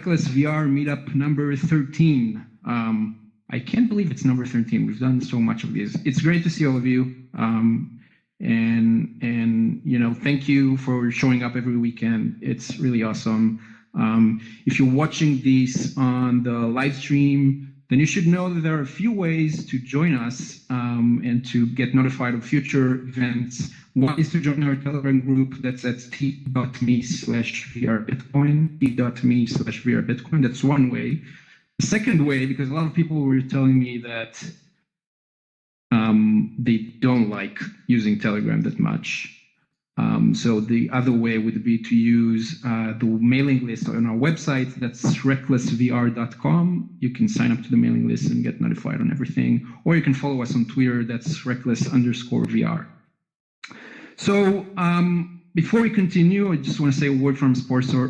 Reckless VR meetup number 13. I can't believe it's number 13. We've done so much of these. It's great to see all of you. And you know, thank you for showing up every weekend. It's really awesome. If you're watching this on the live stream, then you should know that there are a few ways to join us and to get notified of future events. One is to join our Telegram group. That's at t.me/VRBitcoin, t.me/VRBitcoin. That's one way. The second way, because a lot of people were telling me that they don't like using Telegram that much. So the other way would be to use the mailing list on our website. That's recklessvr.com. You can sign up to the mailing list and get notified on everything. Or you can follow us on Twitter. That's reckless_VR. So before we continue, I just want to say a word from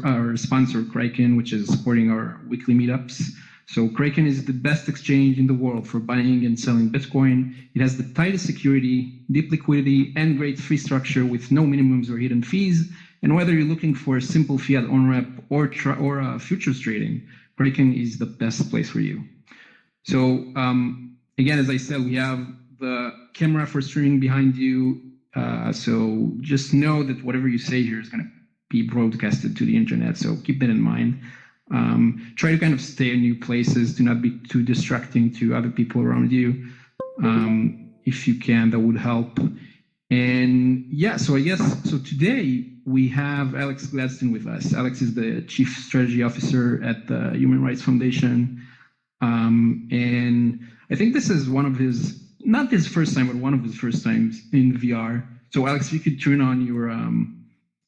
our sponsor, Kraken, which is supporting our weekly meetups. So Kraken is the best exchange in the world for buying and selling Bitcoin. It has the tightest security, deep liquidity, and great fee structure with no minimums or hidden fees. And whether you're looking for a simple fiat on-ramp or futures trading, Kraken is the best place for you. So again, as I said, we have the camera for streaming behind you. So just know that whatever you say here is going to be broadcasted to the internet. So keep that in mind. Try to kind of stay in new places. Do not be too distracting to other people around you. If you can, that would help. And yeah, so I guess, so today we have Alex Gladstein with us. Alex is the Chief Strategy Officer at the Human Rights Foundation. And I think this is one of his, not his first time, but one of his first times in VR. So Alex, if you could turn on your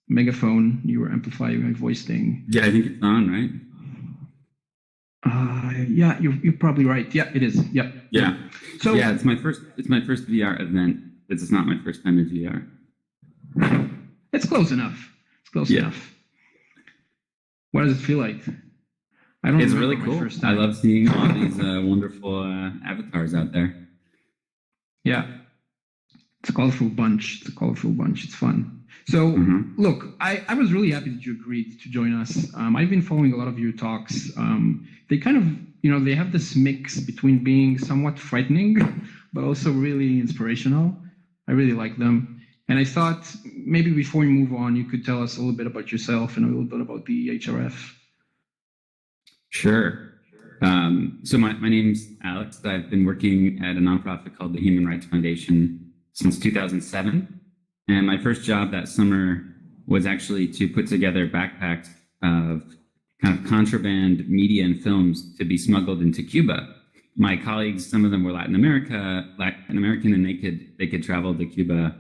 megaphone, your amplify my voice thing. Yeah, I think it's on, right? Yeah, you're probably right. Yeah, it is. Yep. Yeah. So yeah, it's my first VR event. This is not my first time in VR. It's close enough. It's close enough. What does it feel like? I don't. It's really cool. I love seeing all these wonderful avatars out there. Yeah, it's a colorful bunch. It's fun. So look, I was really happy that you agreed to join us. I've been following a lot of your talks. They kind of, they have this mix between being somewhat frightening, but also really inspirational. I really like them. And I thought maybe before we move on, you could tell us a little bit about yourself and a little bit about the HRF. Sure. So my name's Alex. I've been working at a nonprofit called the Human Rights Foundation since 2007. And my first job that summer was actually to put together backpacks of kind of contraband media and films to be smuggled into Cuba. My colleagues, some of them were Latin American, and they could travel to Cuba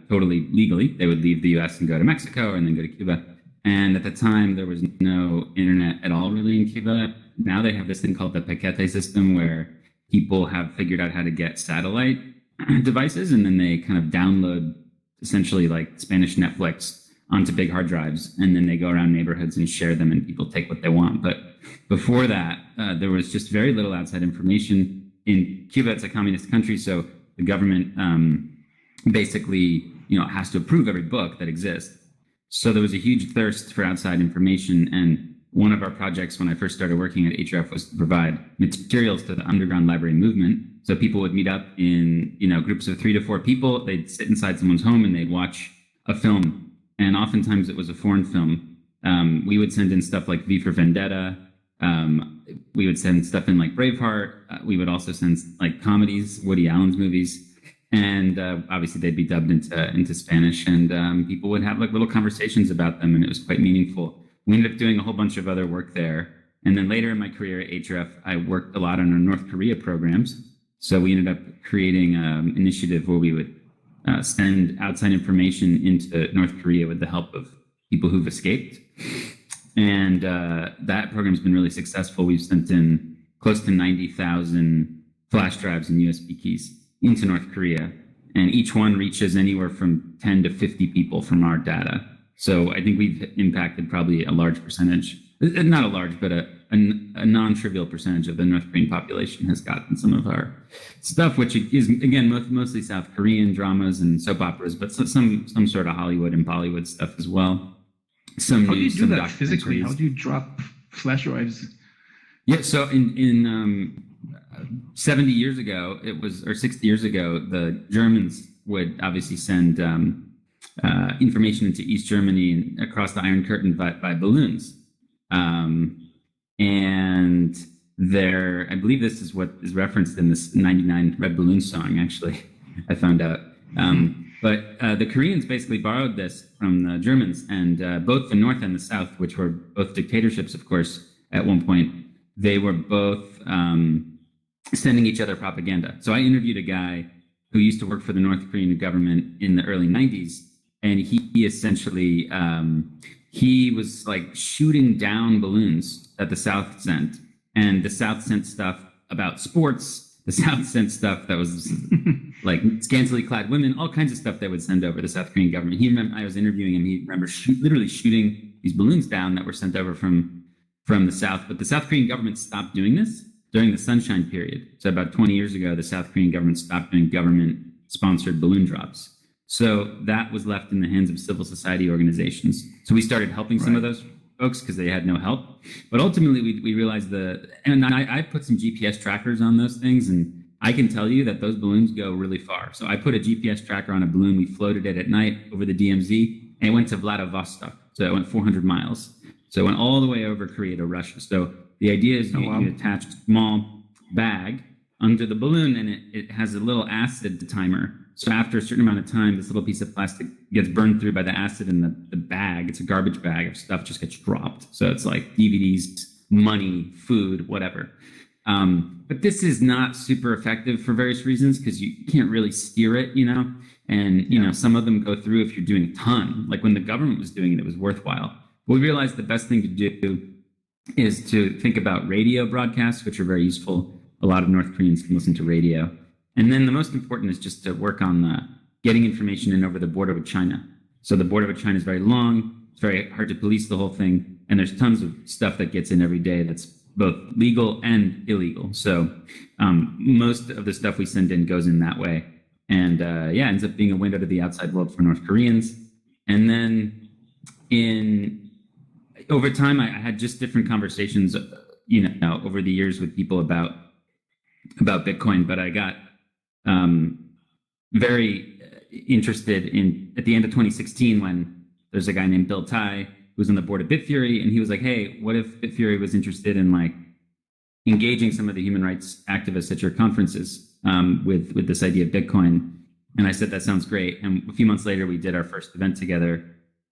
totally legally. They would leave the U.S. and go to Mexico and then go to Cuba. And at the time, there was no internet at all really in Cuba. Now they have this thing called the Paquete system where people have figured out how to get satellite devices, and then they kind of download essentially like Spanish Netflix onto big hard drives, and then they go around neighborhoods and share them, and people take what they want. But before that, there was just very little outside information. In Cuba, it's a communist country, so the government basically, has to approve every book that exists. So there was a huge thirst for outside information, and one of our projects when I first started working at HRF was to provide materials to the underground library movement. So people would meet up in, groups of 3 to 4 people. They'd sit inside someone's home and they'd watch a film. And oftentimes it was a foreign film. We would send in stuff like V for Vendetta. We would send stuff in like Braveheart. We would also send like comedies, Woody Allen's movies. And obviously they'd be dubbed into Spanish, and people would have like little conversations about them, and it was quite meaningful. We ended up doing a whole bunch of other work there. And then later in my career at HRF, I worked a lot on our North Korea programs. So we ended up creating an initiative where we would send outside information into North Korea with the help of people who've escaped. And that program's been really successful. We've sent in close to 90,000 flash drives and USB keys into North Korea. And each one reaches anywhere from 10 to 50 people from our data. So I think we've impacted probably a large percentage, not a large, but a non-trivial percentage of the North Korean population has gotten some of our stuff, which is, again, mostly South Korean dramas and soap operas, but some sort of Hollywood and Bollywood stuff as well. How do you do that physically? How do you drop flash drives. Yeah, so in 70 years ago, or 60 years ago, the Germans would obviously send information into East Germany and across the Iron Curtain by balloons. And I believe this is what is referenced in this 99 Red Balloon song, actually, I found out. But the Koreans basically borrowed this from the Germans, and both the North and the South, which were both dictatorships, of course, at one point, they were both sending each other propaganda. So I interviewed a guy who used to work for the North Korean government in the early 90s, and he essentially, he was like shooting down balloons that the South sent, and the South sent stuff about sports. The South sent stuff that was like scantily clad women, all kinds of stuff they would send over the South Korean government. I was interviewing him. He remembers literally shooting these balloons down that were sent over from the South. But the South Korean government stopped doing this during the Sunshine period. So about 20 years ago, the South Korean government stopped doing government-sponsored balloon drops. So that was left in the hands of civil society organizations. So we started helping some of those folks because they had no help. But ultimately, we realized and I put some GPS trackers on those things, and I can tell you that those balloons go really far. So I put a GPS tracker on a balloon. We floated it at night over the DMZ, and it went to Vladivostok. So it went 400 miles. So it went all the way over Korea to Russia. So the idea is you attach a small bag under the balloon, and it has a little acid timer. So after a certain amount of time, this little piece of plastic gets burned through by the acid in the bag. It's a garbage bag of stuff just gets dropped. So it's like DVDs, money, food, whatever. But this is not super effective for various reasons because you can't really steer it, and, some of them go through if you're doing a ton. Like when the government was doing it, it was worthwhile. But we realized the best thing to do is to think about radio broadcasts, which are very useful. A lot of North Koreans can listen to radio. And then the most important is just to work on getting information in over the border with China. So the border with China is very long. It's very hard to police the whole thing. And there's tons of stuff that gets in every day that's both legal and illegal. So most of the stuff we send in goes in that way. And ends up being a window to the outside world for North Koreans. And then over time, I had just different conversations, over the years with people about Bitcoin. But I got very interested at the end of 2016 when there's a guy named Bill Tai who was on the board of Bitfury, and he was like, hey, what if Bitfury was interested in like engaging some of the human rights activists at your conferences with this idea of Bitcoin? And I said, that sounds great. And a few months later, we did our first event together,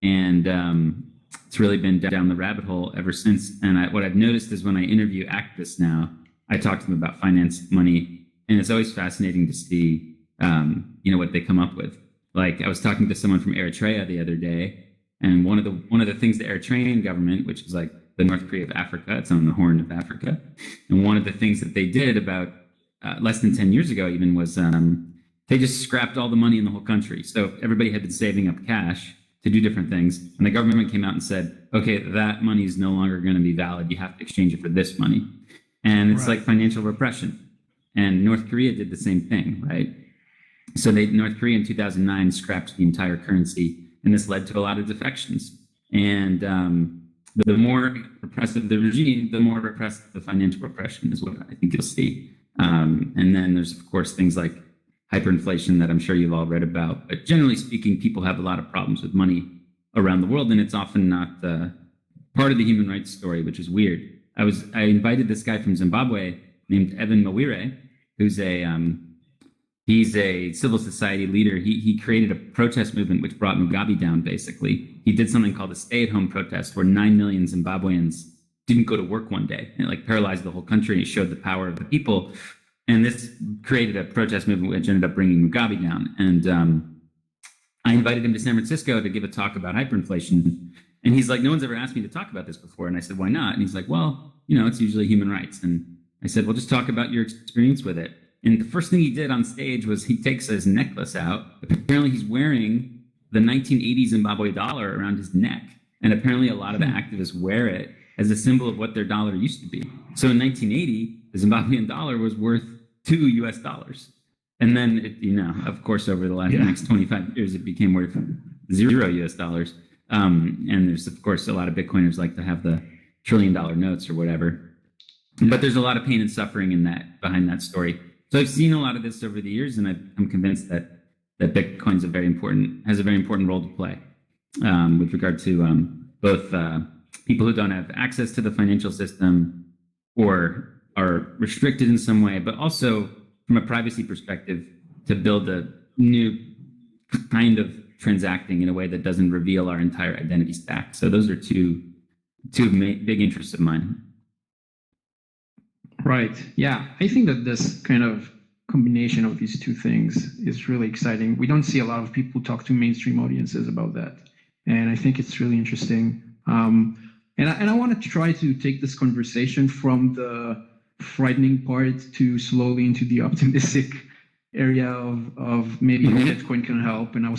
and it's really been down the rabbit hole ever since. And what I've noticed is when I interview activists now, I talk to them about finance, money, and it's always fascinating to see, what they come up with. Like I was talking to someone from Eritrea the other day, and one of the things the Eritrean government, which is like the North Korea of Africa, it's on the Horn of Africa, and one of the things that they did about less than 10 years ago even was they just scrapped all the money in the whole country. So everybody had been saving up cash to do different things, and the government came out and said, okay, that money is no longer going to be valid. You have to exchange it for this money. And it's like financial repression. And North Korea did the same thing, right? So North Korea in 2009 scrapped the entire currency, and this led to a lot of defections. And the more repressive the regime, the more repressive the financial repression is what I think you'll see. And then there's, of course, things like hyperinflation that I'm sure you've all read about. But generally speaking, people have a lot of problems with money around the world, and it's often not part of the human rights story, which is weird. I invited this guy from Zimbabwe named Evan Mawire, who's he's a civil society leader. He created a protest movement which brought Mugabe down, basically. He did something called a stay-at-home protest where 9 million Zimbabweans didn't go to work one day. And it paralyzed the whole country, and it showed the power of the people. And this created a protest movement which ended up bringing Mugabe down. And I invited him to San Francisco to give a talk about hyperinflation. And he's like, no one's ever asked me to talk about this before. And I said, why not? And he's like, well, it's usually human rights. And I said, well, just talk about your experience with it. And the first thing he did on stage was he takes his necklace out. Apparently he's wearing the 1980 Zimbabwe dollar around his neck. And apparently a lot of the activists wear it as a symbol of what their dollar used to be. So in 1980, the Zimbabwean dollar was worth $2 US. And then, of course, over the next 25 years, it became worth $0 US. And there's, of course, a lot of Bitcoiners like to have the trillion-dollar notes or whatever. But there's a lot of pain and suffering behind that story. So I've seen a lot of this over the years, and I'm convinced that Bitcoin's has a very important role to play with regard to both people who don't have access to the financial system or are restricted in some way, but also from a privacy perspective to build a new kind of transacting in a way that doesn't reveal our entire identity stack. So those are two big interests of mine. Right. Yeah. I think that this kind of combination of these two things is really exciting. We don't see a lot of people talk to mainstream audiences about that. And I think it's really interesting. And I want to try to take this conversation from the frightening part to slowly into the optimistic area of maybe how Bitcoin can help and how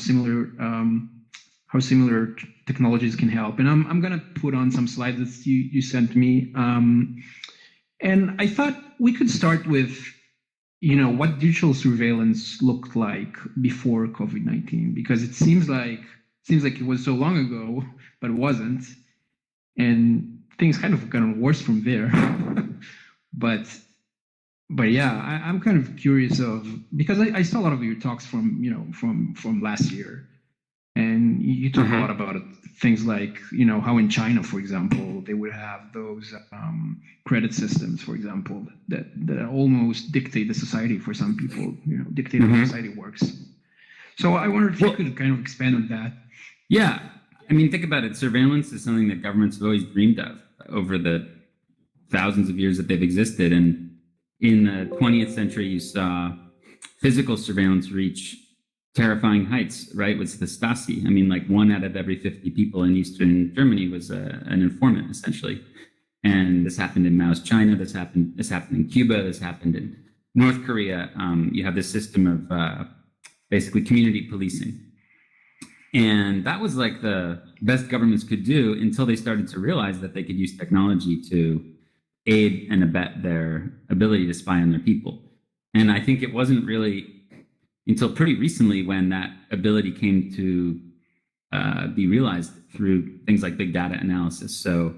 similar technologies can help. And I'm going to put on some slides that you sent me. And I thought we could start with, what digital surveillance looked like before COVID-19, because it seems like it was so long ago, but it wasn't. And things kind of got worse from there. But yeah, I'm kind of curious because I saw a lot of your talks from last year, and you talk a lot about things like how in China, for example, they would have those credit systems, for example, that almost dictate the society for some people, dictate how society works. So I wonder if you could kind of expand on that. Yeah, I mean, think about it. Surveillance is something that governments have always dreamed of over the thousands of years that they've existed. And in the 20th century, you saw physical surveillance reach terrifying heights, right? With the Stasi. I mean, like 1 out of every 50 people in Eastern Germany was an informant, essentially. And this happened in Mao's China. This happened in Cuba. This happened in North Korea. You have this system of basically community policing. And that was like the best governments could do until they started to realize that they could use technology to aid and abet their ability to spy on their people. And I think it wasn't really until pretty recently when that ability came to be realized through things like big data analysis. So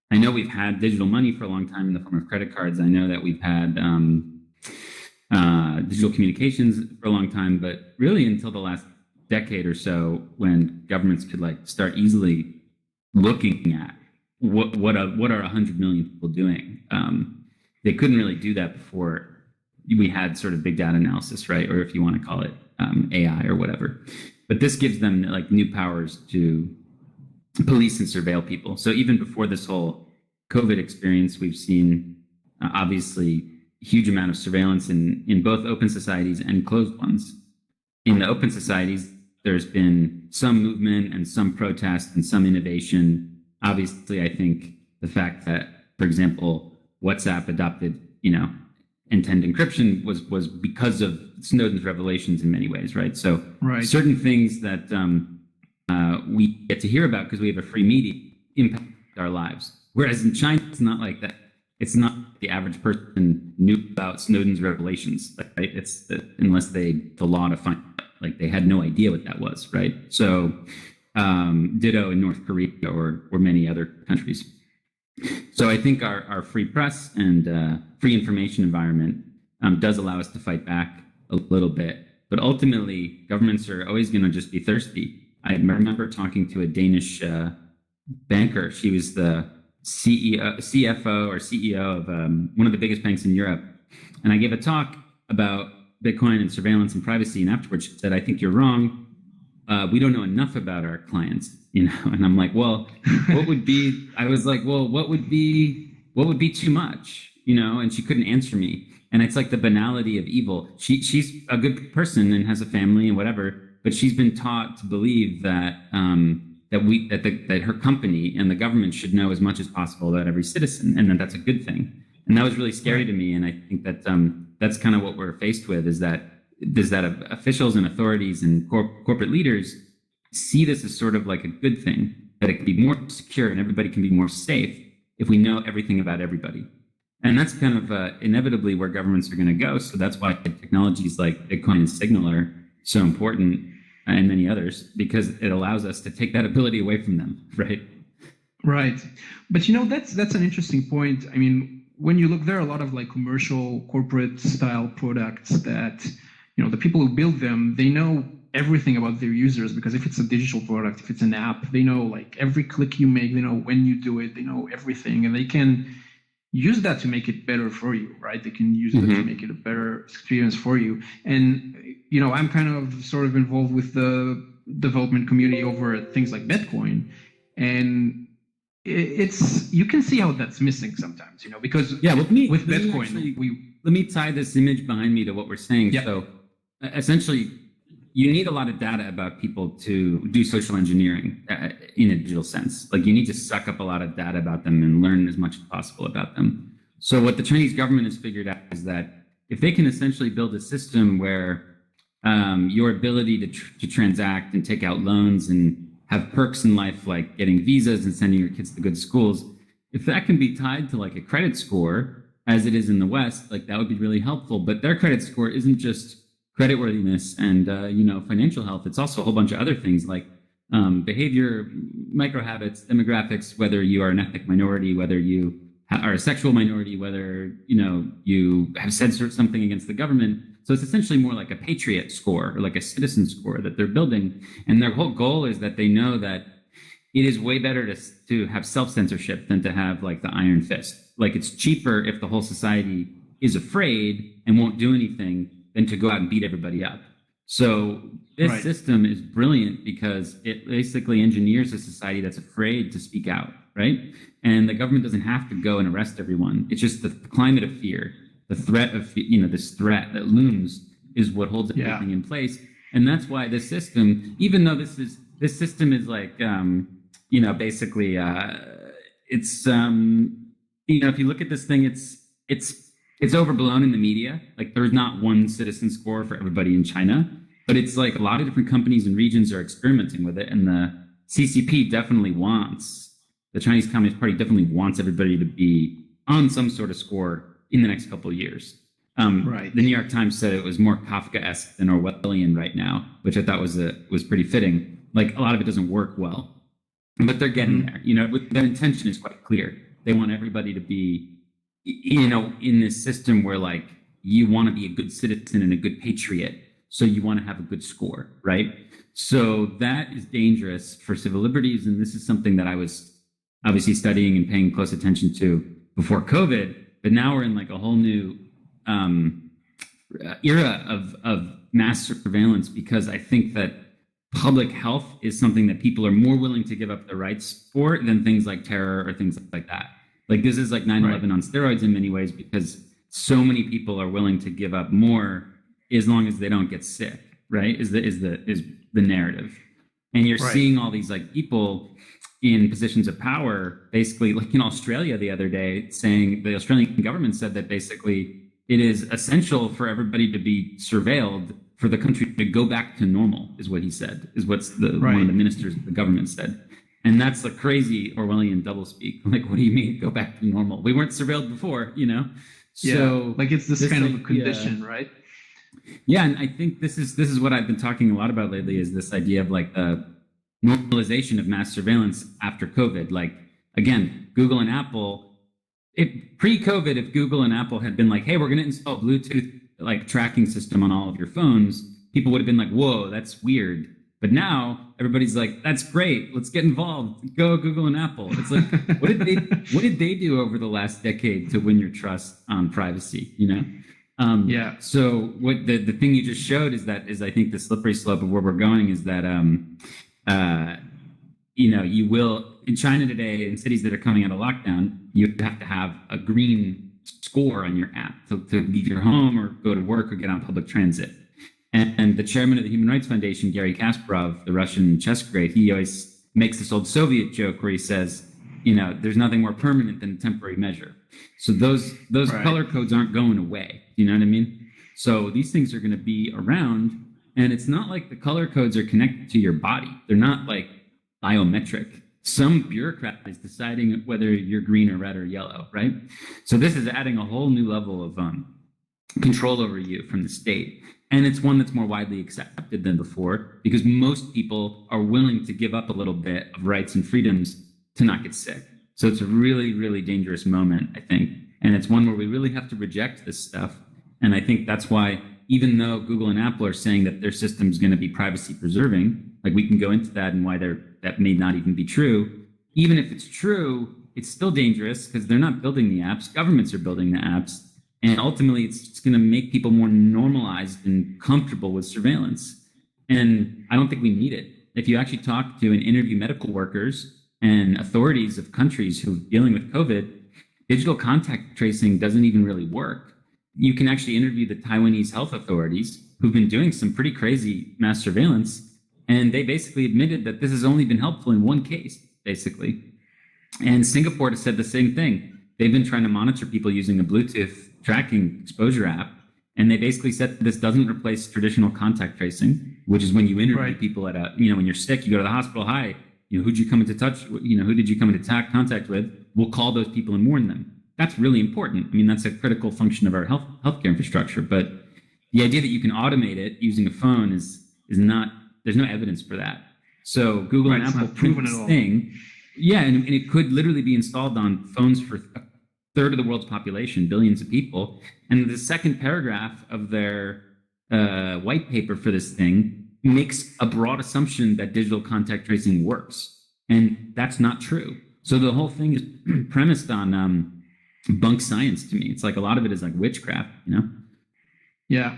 I know we've had digital money for a long time in the form of credit cards. I know that we've had digital communications for a long time, but really until the last decade or so, when governments could start easily looking at what are 100 million people doing, they couldn't really do that before we had sort of big data analysis, right? Or if you want to call it AI or whatever. But this gives them new powers to police and surveil people. So even before this whole COVID experience, we've seen obviously a huge amount of surveillance in both open societies and closed ones. In the open societies, there's been some movement and some protest and some innovation. Obviously, I think the fact that, for example, WhatsApp adopted, end-to-end encryption was because of Snowden's revelations in many ways, right? So certain things that we get to hear about because we have a free media impact our lives. Whereas in China, it's not like that. It's not the average person knew about Snowden's revelations, right? It's unless the law to find they had no idea what that was, right? So ditto in North Korea or many other countries. So I think our free press and free information environment does allow us to fight back a little bit. But ultimately, governments are always going to just be thirsty. I remember talking to a Danish banker. She was the CFO or CEO of one of the biggest banks in Europe. And I gave a talk about Bitcoin and surveillance and privacy. And afterwards she said, I think you're wrong. We don't know enough about our clients, And I'm like, well, what would be too much, and she couldn't answer me. And it's like the banality of evil. She's a good person and has a family and whatever, but she's been taught to believe that that her company and the government should know as much as possible about every citizen, and that's a good thing. And that was really scary to me. And I think that that's kind of what we're faced with is that officials and authorities and corporate leaders see this as sort of like a good thing, that it can be more secure and everybody can be more safe if we know everything about everybody. And that's kind of inevitably where governments are going to go. So that's why technologies like Bitcoin and Signal are so important, and many others, because it allows us to take that ability away from them, right? Right. But that's an interesting point. I mean, when you look, there are a lot of like commercial corporate style products that, the people who build them, they know everything about their users, because if it's a digital product, if it's an app, they know like every click you make, they know when you do it, they know everything, and they can use that to make it better for you, right? They can use that to make it a better experience for you. And, I'm kind of sort of involved with the development community over things like Bitcoin. And it's you can see how that's missing sometimes, because with Bitcoin, let me tie this image behind me to what we're saying. Yeah. So essentially, you need a lot of data about people to do social engineering in a digital sense. Like you need to suck up a lot of data about them and learn as much as possible about them. So what the Chinese government has figured out is that if they can essentially build a system where your ability to transact and take out loans and have perks in life like getting visas and sending your kids to good schools, if that can be tied to like a credit score as it is in the West, like that would be really helpful. But their credit score isn't just creditworthiness and financial health. It's also a whole bunch of other things like behavior, micro habits, demographics, whether you are an ethnic minority, whether you are a sexual minority, whether you have said something against the government. So it's essentially more like a patriot score or like a citizen score that they're building. And their whole goal is that they know that it is way better to have self-censorship than to have like the iron fist. Like it's cheaper if the whole society is afraid and won't do anything than to go out and beat everybody up. So this system is brilliant because it basically engineers a society that's afraid to speak out, right? And the government doesn't have to go and arrest everyone. It's just the climate of fear, the threat of, this threat that looms is what holds everything in place. And that's why this system, even though this system is like, basically, it's, if you look at this thing, it's overblown in the media. Like there's not one citizen score for everybody in China, but it's like a lot of different companies and regions are experimenting with it. And the CCP the Chinese Communist Party definitely wants everybody to be on some sort of score in the next couple of years. The New York Times said it was more Kafkaesque than Orwellian right now, which I thought was pretty fitting. Like a lot of it doesn't work well, but they're getting there. Their intention is quite clear. They want everybody to be, in this system where like you want to be a good citizen and a good patriot, so you want to have a good score, right? So that is dangerous for civil liberties, and this is something that I was obviously studying and paying close attention to before COVID. But now we're in like a whole new era of mass surveillance, because I think that public health is something that people are more willing to give up their rights for than things like terror or things like that. Like this is like 9/11 on steroids in many ways, because so many people are willing to give up more as long as they don't get sick, right? Is the narrative. And you're seeing all these like people in positions of power, basically like in Australia the other day, saying the Australian government said that basically it is essential for everybody to be surveilled for the country to go back to normal, is what he said, is what's one of the ministers of the government said. And that's a crazy Orwellian doublespeak. Like, what do you mean go back to normal? We weren't surveilled before, So like it's this kind of a condition, right? Yeah, and I think this is what I've been talking a lot about lately, is this idea of like the normalization of mass surveillance after COVID. Like, again, Google and Apple, pre-COVID, if Google and Apple had been like, hey, we're going to install Bluetooth like tracking system on all of your phones, people would have been like, whoa, that's weird. But now everybody's like, that's great. Let's get involved. Go Google and Apple. It's like, what did they do over the last decade to win your trust on privacy? So what the thing you just showed is I think the slippery slope of where we're going is that you will, in China today, in cities that are coming out of lockdown, you have to have a green score on your app to leave your home or go to work or get on public transit. And the chairman of the Human Rights Foundation, Garry Kasparov, the Russian chess great, he always makes this old Soviet joke where he says, there's nothing more permanent than a temporary measure. So those color codes aren't going away. You know what I mean? So these things are going to be around, and it's not like the color codes are connected to your body. They're not like biometric. Some bureaucrat is deciding whether you're green or red or yellow, right? So this is adding a whole new level of control over you from the state. And it's one that's more widely accepted than before, because most people are willing to give up a little bit of rights and freedoms to not get sick. So it's a really, really dangerous moment, I think. And it's one where we really have to reject this stuff. And I think that's why, even though Google and Apple are saying that their system is going to be privacy preserving, like we can go into that and why that may not even be true. Even if it's true, it's still dangerous because they're not building the apps. Governments are building the apps. And ultimately, it's going to make people more normalized and comfortable with surveillance. And I don't think we need it. If you actually talk to and interview medical workers and authorities of countries who are dealing with COVID, digital contact tracing doesn't even really work. You can actually interview the Taiwanese health authorities who've been doing some pretty crazy mass surveillance. And they basically admitted that this has only been helpful in one case, basically. And Singapore has said the same thing. They've been trying to monitor people using a Bluetooth tracking exposure app. And they basically said this doesn't replace traditional contact tracing, which is when you interview people at when you're sick, you go to the hospital, hi, who'd you come into touch, who did you come into contact with? We'll call those people and warn them. That's really important. I mean, that's a critical function of our healthcare infrastructure. But the idea that you can automate it using a phone is not, there's no evidence for that. So Google and Apple proven this thing. Yeah, and it could literally be installed on phones for a third of the world's population, billions of people. And the second paragraph of their white paper for this thing makes a broad assumption that digital contact tracing works. And that's not true. So the whole thing is premised on bunk science to me. It's like a lot of it is like witchcraft, Yeah.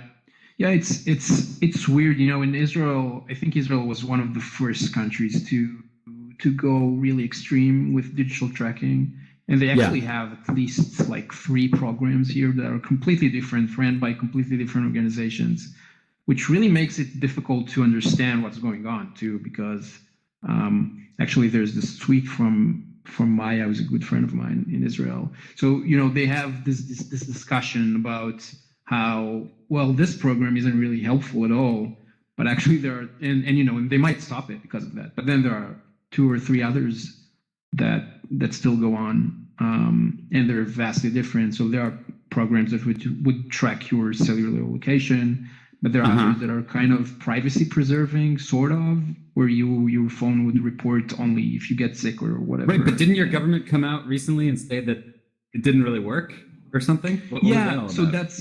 Yeah, it's weird. In Israel, I think Israel was one of the first countries to go really extreme with digital tracking. And they actually have at least like 3 programs here that are completely different, ran by completely different organizations, which really makes it difficult to understand what's going on too, because actually there's this tweet from Maya, who's a good friend of mine in Israel. So, they have this discussion about how, well, this program isn't really helpful at all, but actually there are, and they might stop it because of that. But then there are 2 or 3 others that still go on, and they're vastly different. So there are programs that would track your cellular location, but there are others that are kind of privacy preserving, sort of, where your phone would report only if you get sick or whatever. Right, but didn't your government come out recently and say that it didn't really work or something? What was that all about?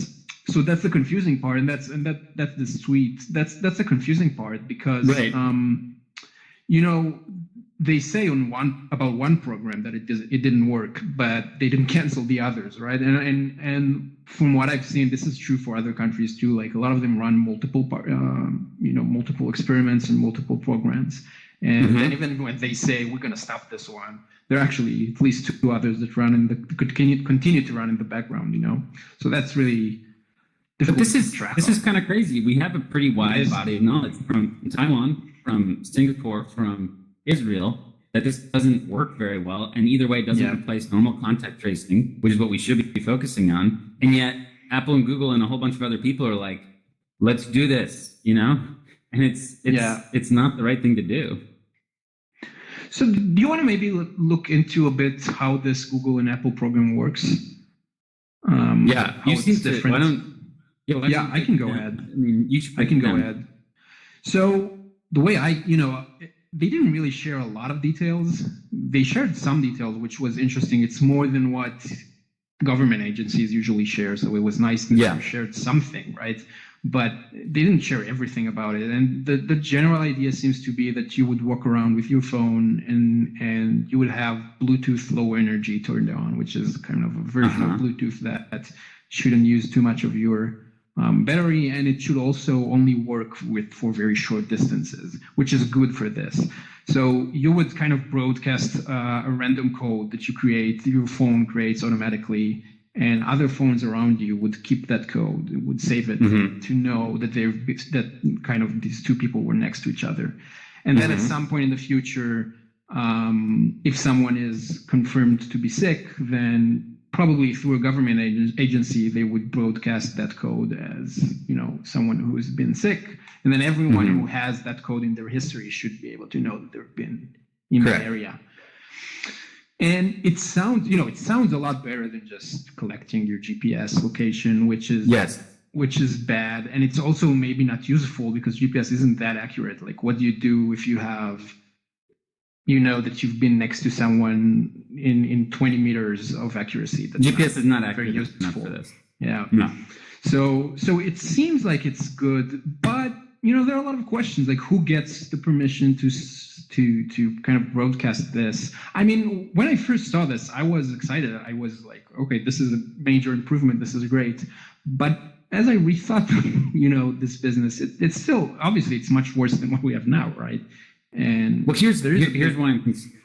So that's the confusing part, and that's the tweet. That's the confusing part because they say about one program that it didn't work, but they didn't cancel the others, right? And from what I've seen, this is true for other countries too. Like a lot of them run multiple experiments and multiple programs, and then even when they say we're going to stop this one, there are actually at least 2 others that run and continue to run in the background. So that's really difficult. But this is kind of crazy. We have a pretty wide body of knowledge from Taiwan, from Singapore, from Israel, that this doesn't work very well, and either way it doesn't replace normal contact tracing, which is what we should be focusing on. And yet Apple and Google and a whole bunch of other people are like, let's do this, and it's not the right thing to do. So do you want to maybe look into a bit how this Google and Apple program works? You seem to. Why don't? Yeah, I can go ahead. I mean, I can go ahead. So the way they didn't really share a lot of details. They shared some details, which was interesting. It's more than what government agencies usually share. So it was nice that they shared something, right? But they didn't share everything about it. And the general idea seems to be that you would walk around with your phone and you would have Bluetooth low energy turned on, which is kind of a version of Bluetooth that shouldn't use too much of your battery, and it should also only work for very short distances, which is good for this. So you would kind of broadcast a random code that you create, your phone creates automatically, and other phones around you would keep that code, would save it to know that these 2 people were next to each other. And then at some point in the future, if someone is confirmed to be sick, then probably through a government agency, they would broadcast that code as, someone who has been sick. And then everyone who has that code in their history should be able to know that they've been in that area. And it sounds a lot better than just collecting your GPS location, which is bad. And it's also maybe not useful because GPS isn't that accurate. Like, what do you do if you have you know that you've been next to someone in 20 meters of accuracy. That's GPS is not very accurate enough useful. for this. Yeah. No. So it seems like it's good, but there are a lot of questions, like who gets the permission to kind of broadcast this? I mean, when I first saw this, I was excited. I was like, okay, this is a major improvement. This is great. But as I rethought, this business, it's still, obviously, it's much worse than what we have now, right? And well, here's why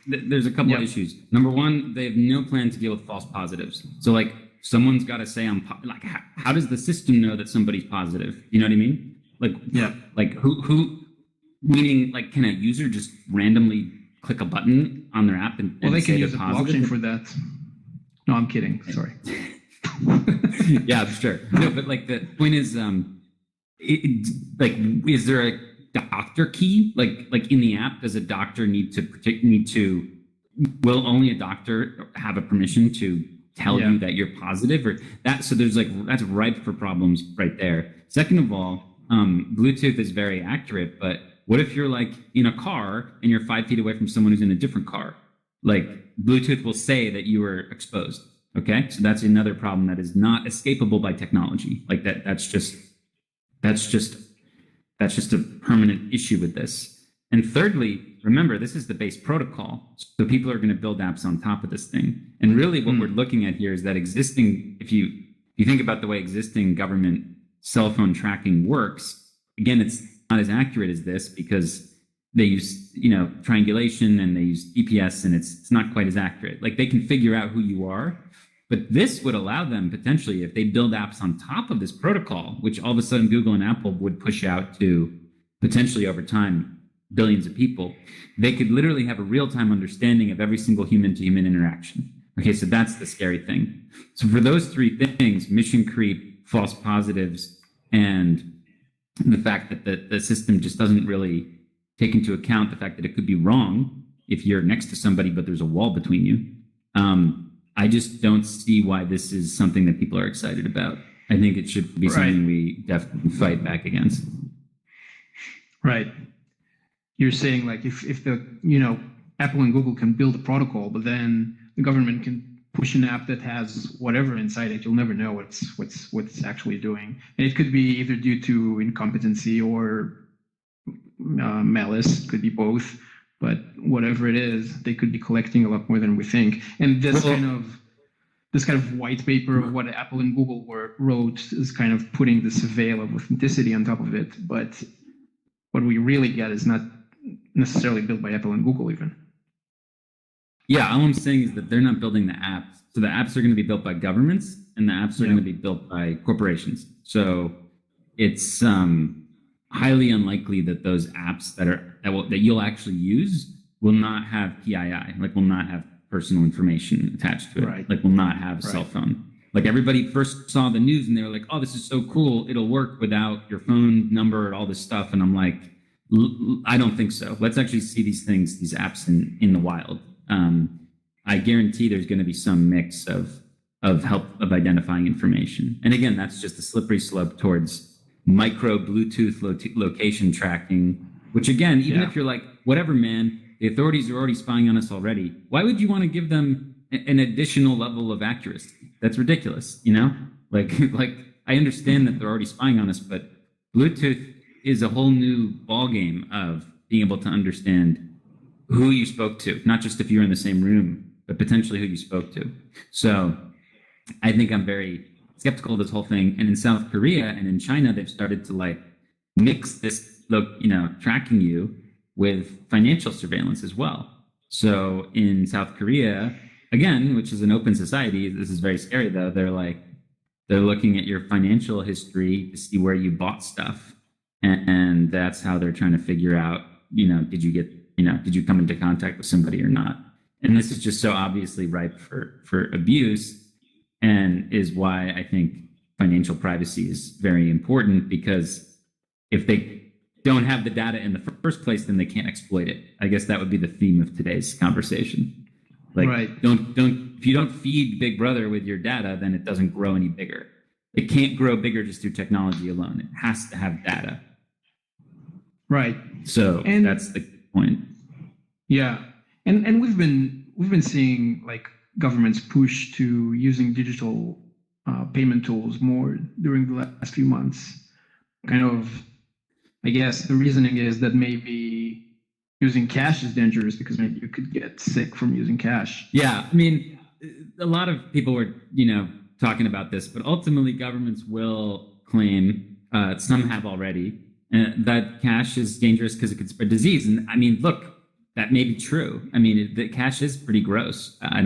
there's a couple of issues. Number one, they have no plan to deal with false positives. So like someone's got to say like how does the system know that somebody's positive? You know what I mean? Like who meaning like can a user just randomly click a button on their app and they say can use a positive? blockchain for that. No, I'm kidding. Sorry. Yeah, sure. No, but like the point is, is there a doctor key? Like in the app, does a doctor need to? Will only a doctor have a permission to tell you that you're positive, or that? So there's that's ripe for problems right there. Second of all, Bluetooth is very accurate, but what if you're like in a car and you're 5 feet away from someone who's in a different car? Like Bluetooth will say that you were exposed. Okay, so that's another problem that is not escapable by technology. Like that's just a permanent issue with this. And thirdly, remember, this is the base protocol. So people are going to build apps on top of this thing. And really what we're looking at here is that if you think about the way existing government cell phone tracking works, again, it's not as accurate as this because they use, triangulation and they use GPS, and it's not quite as accurate. Like they can figure out who you are, but this would allow them potentially, if they build apps on top of this protocol, which all of a sudden Google and Apple would push out to potentially over time billions of people, they could literally have a real-time understanding of every single human-to-human interaction. Okay, so that's the scary thing. So for those three things, mission creep, false positives, and the fact that the system just doesn't really take into account the fact that it could be wrong if you're next to somebody but there's a wall between you. I just don't see why this is something that people are excited about. I think it should be something we definitely fight back against. Right. You're saying like if the Apple and Google can build a protocol, but then the government can push an app that has whatever inside it, you'll never know what's actually doing, and it could be either due to incompetency or malice. It could be both. But whatever it is, they could be collecting a lot more than we think. And this kind of white paper of what Apple and Google wrote is kind of putting this veil of authenticity on top of it. But what we really get is not necessarily built by Apple and Google even. Yeah, all I'm saying is that they're not building the apps. So the apps are going to be built by governments, and the apps are going to be built by corporations. So it's highly unlikely that those apps that you'll actually use will not have PII, like will not have personal information attached to it, right. Like will not have a cell phone. Like everybody first saw the news and they were like, "Oh, this is so cool! It'll work without your phone number and all this stuff." And I'm like, I don't think so. Let's actually see these apps in the wild. I guarantee there's going to be some mix of identifying information. And again, that's just a slippery slope towards micro Bluetooth location tracking, which again, even if you're like, whatever, man, the authorities are already spying on us already. Why would you want to give them an additional level of accuracy? That's ridiculous, Like I understand that they're already spying on us, but Bluetooth is a whole new ballgame of being able to understand who you spoke to, not just if you're in the same room, but potentially who you spoke to. So I think I'm very skeptical of this whole thing. And in South Korea and in China, they've started to mix this, tracking you with financial surveillance as well. So in South Korea, again, which is an open society, this is very scary though. They're looking at your financial history to see where you bought stuff. And that's how they're trying to figure out, did you come into contact with somebody or not? And this is just so obviously ripe for abuse, and is why I think financial privacy is very important, because if they don't have the data in the first place, then they can't exploit it. I guess that would be the theme of today's conversation. If you don't feed Big Brother with your data, then it doesn't grow any bigger. It can't grow bigger just through technology alone. It has to have data. Right. So that's the point. Yeah. And we've been seeing like governments push to using digital payment tools more during the last few months. Kind of, I guess the reasoning is that maybe using cash is dangerous because maybe you could get sick from using cash. Yeah, I mean, a lot of people were, talking about this, but ultimately governments will claim, some have already, that cash is dangerous because it could spread disease. And I mean, look, that may be true. I mean, the cash is pretty gross. I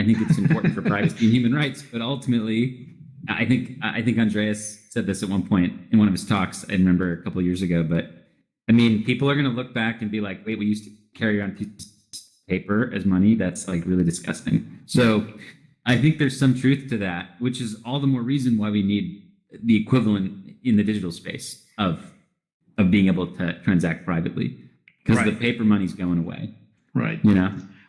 think it's important for privacy and human rights, but ultimately, I think Andreas said this at one point in one of his talks. I remember a couple of years ago, but I mean, people are going to look back and be like, wait, we used to carry around pieces of paper as money. That's like really disgusting. So I think there's some truth to that, which is all the more reason why we need the equivalent in the digital space of being able to transact privately, because the paper money's going away. Right.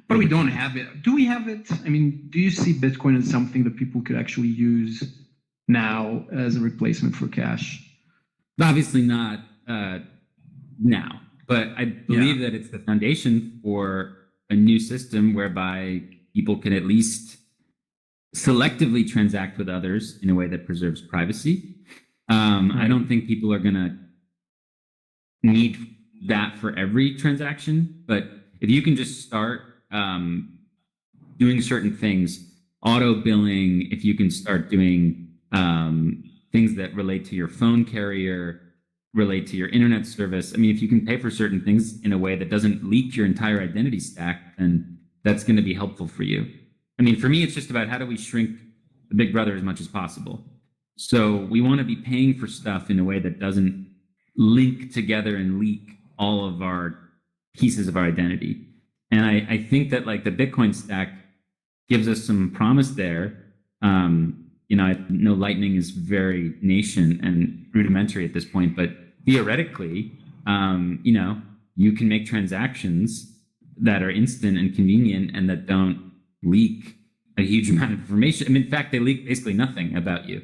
But we don't have it. Do we have it? I mean, do you see Bitcoin as something that people could actually use now as a replacement for cash? Obviously not now, but I believe that it's the foundation for a new system whereby people can at least selectively transact with others in a way that preserves privacy. I don't think people are going to need that for every transaction, but if you can just start doing certain things, auto billing, if you can start doing things that relate to your phone carrier, relate to your internet service. I mean, if you can pay for certain things in a way that doesn't leak your entire identity stack, then that's going to be helpful for you. I mean, for me, it's just about how do we shrink the big brother as much as possible. So we want to be paying for stuff in a way that doesn't link together and leak all of our pieces of our identity. And I think that like the Bitcoin stack gives us some promise there. I know Lightning is very nascent and rudimentary at this point, but theoretically, you can make transactions that are instant and convenient and that don't leak a huge amount of information. I mean, in fact, they leak basically nothing about you.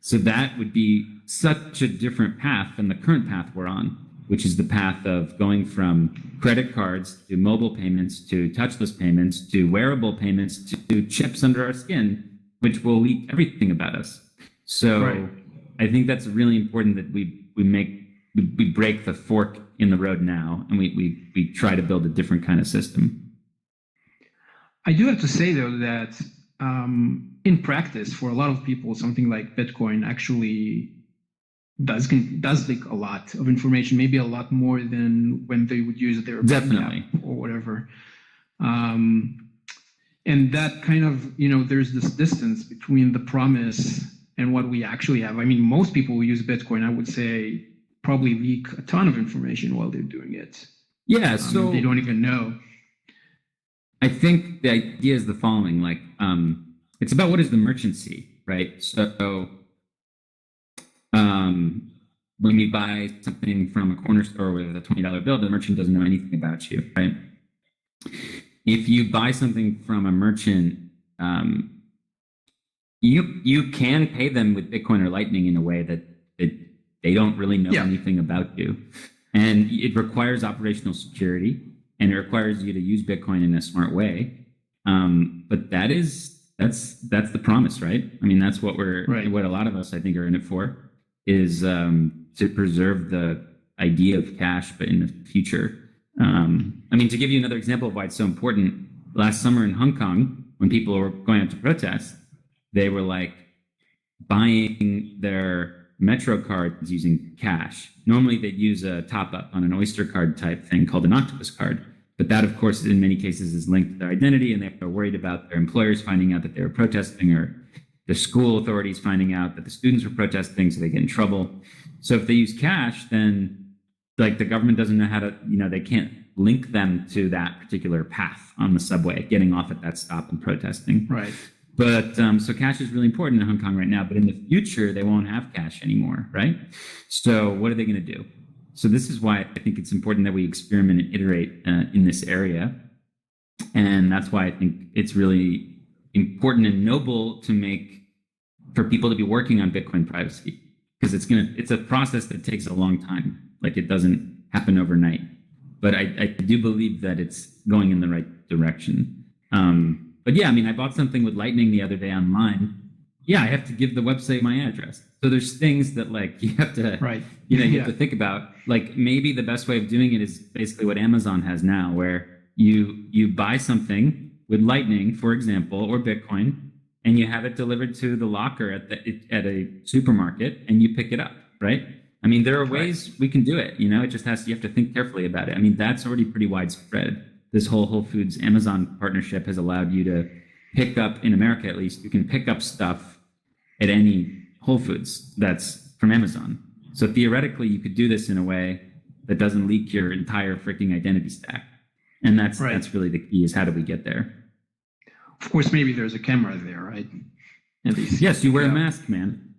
So that would be such a different path than the current path we're on, which is the path of going from credit cards to mobile payments to touchless payments to wearable payments to chips under our skin, which will leak everything about us. So I think that's really important that we break the fork in the road now, and we try to build a different kind of system. I do have to say, though, that in practice, for a lot of people, something like Bitcoin actually does leak a lot of information, maybe a lot more than when they would use their definitely app or whatever. And that kind of, there's this distance between the promise and what we actually have. I mean, most people who use Bitcoin, I would say, probably leak a ton of information while they're doing it. Yeah, so they don't even know. I think the idea is the following, like, it's about what does the merchant see, right? So when you buy something from a corner store with a $20 bill, the merchant doesn't know anything about you, right? If you buy something from a merchant, you can pay them with Bitcoin or Lightning in a way that they don't really know anything about you. And it requires operational security, and it requires you to use Bitcoin in a smart way. But that's the promise, right? I mean, that's what what a lot of us, I think, are in it for, is to preserve the idea of cash, but in the future. I mean, to give you another example of why it's so important, last summer in Hong Kong, when people were going out to protest, they were like buying their Metro cards using cash. Normally they'd use a top up on an Oyster card type thing called an Octopus card. But that, of course, in many cases is linked to their identity, and they are worried about their employers finding out that they were protesting, or the school authorities finding out that the students were protesting, so they get in trouble. So if they use cash, then like the government doesn't know how to, they can't link them to that particular path on the subway, getting off at that stop and protesting. Right. But so cash is really important in Hong Kong right now, but in the future, they won't have cash anymore, right? So what are they going to do? So this is why I think it's important that we experiment and iterate in this area. And that's why I think it's really important and noble for people to be working on Bitcoin privacy, because it's a process that takes a long time. Like, it doesn't happen overnight. but I do believe that it's going in the right direction. But yeah, I mean, I bought something with Lightning the other day online. Yeah, I have to give the website my address. So there's things that like you have to, Right. you have to think about. Like maybe the best way of doing it is basically what Amazon has now, where you buy something with Lightning, for example, or Bitcoin, and you have it delivered to the locker at a supermarket, and you pick it up, right? I mean, there are ways we can do it. It just you have to think carefully about it. I mean, that's already pretty widespread. This whole Whole Foods Amazon partnership has allowed you to pick up, in America at least, you can pick up stuff at any Whole Foods that's from Amazon. So theoretically, you could do this in a way that doesn't leak your entire freaking identity stack. And that's really the key, is how do we get there? Of course, maybe there's a camera there, right? At least. Yes, you wear a mask, man.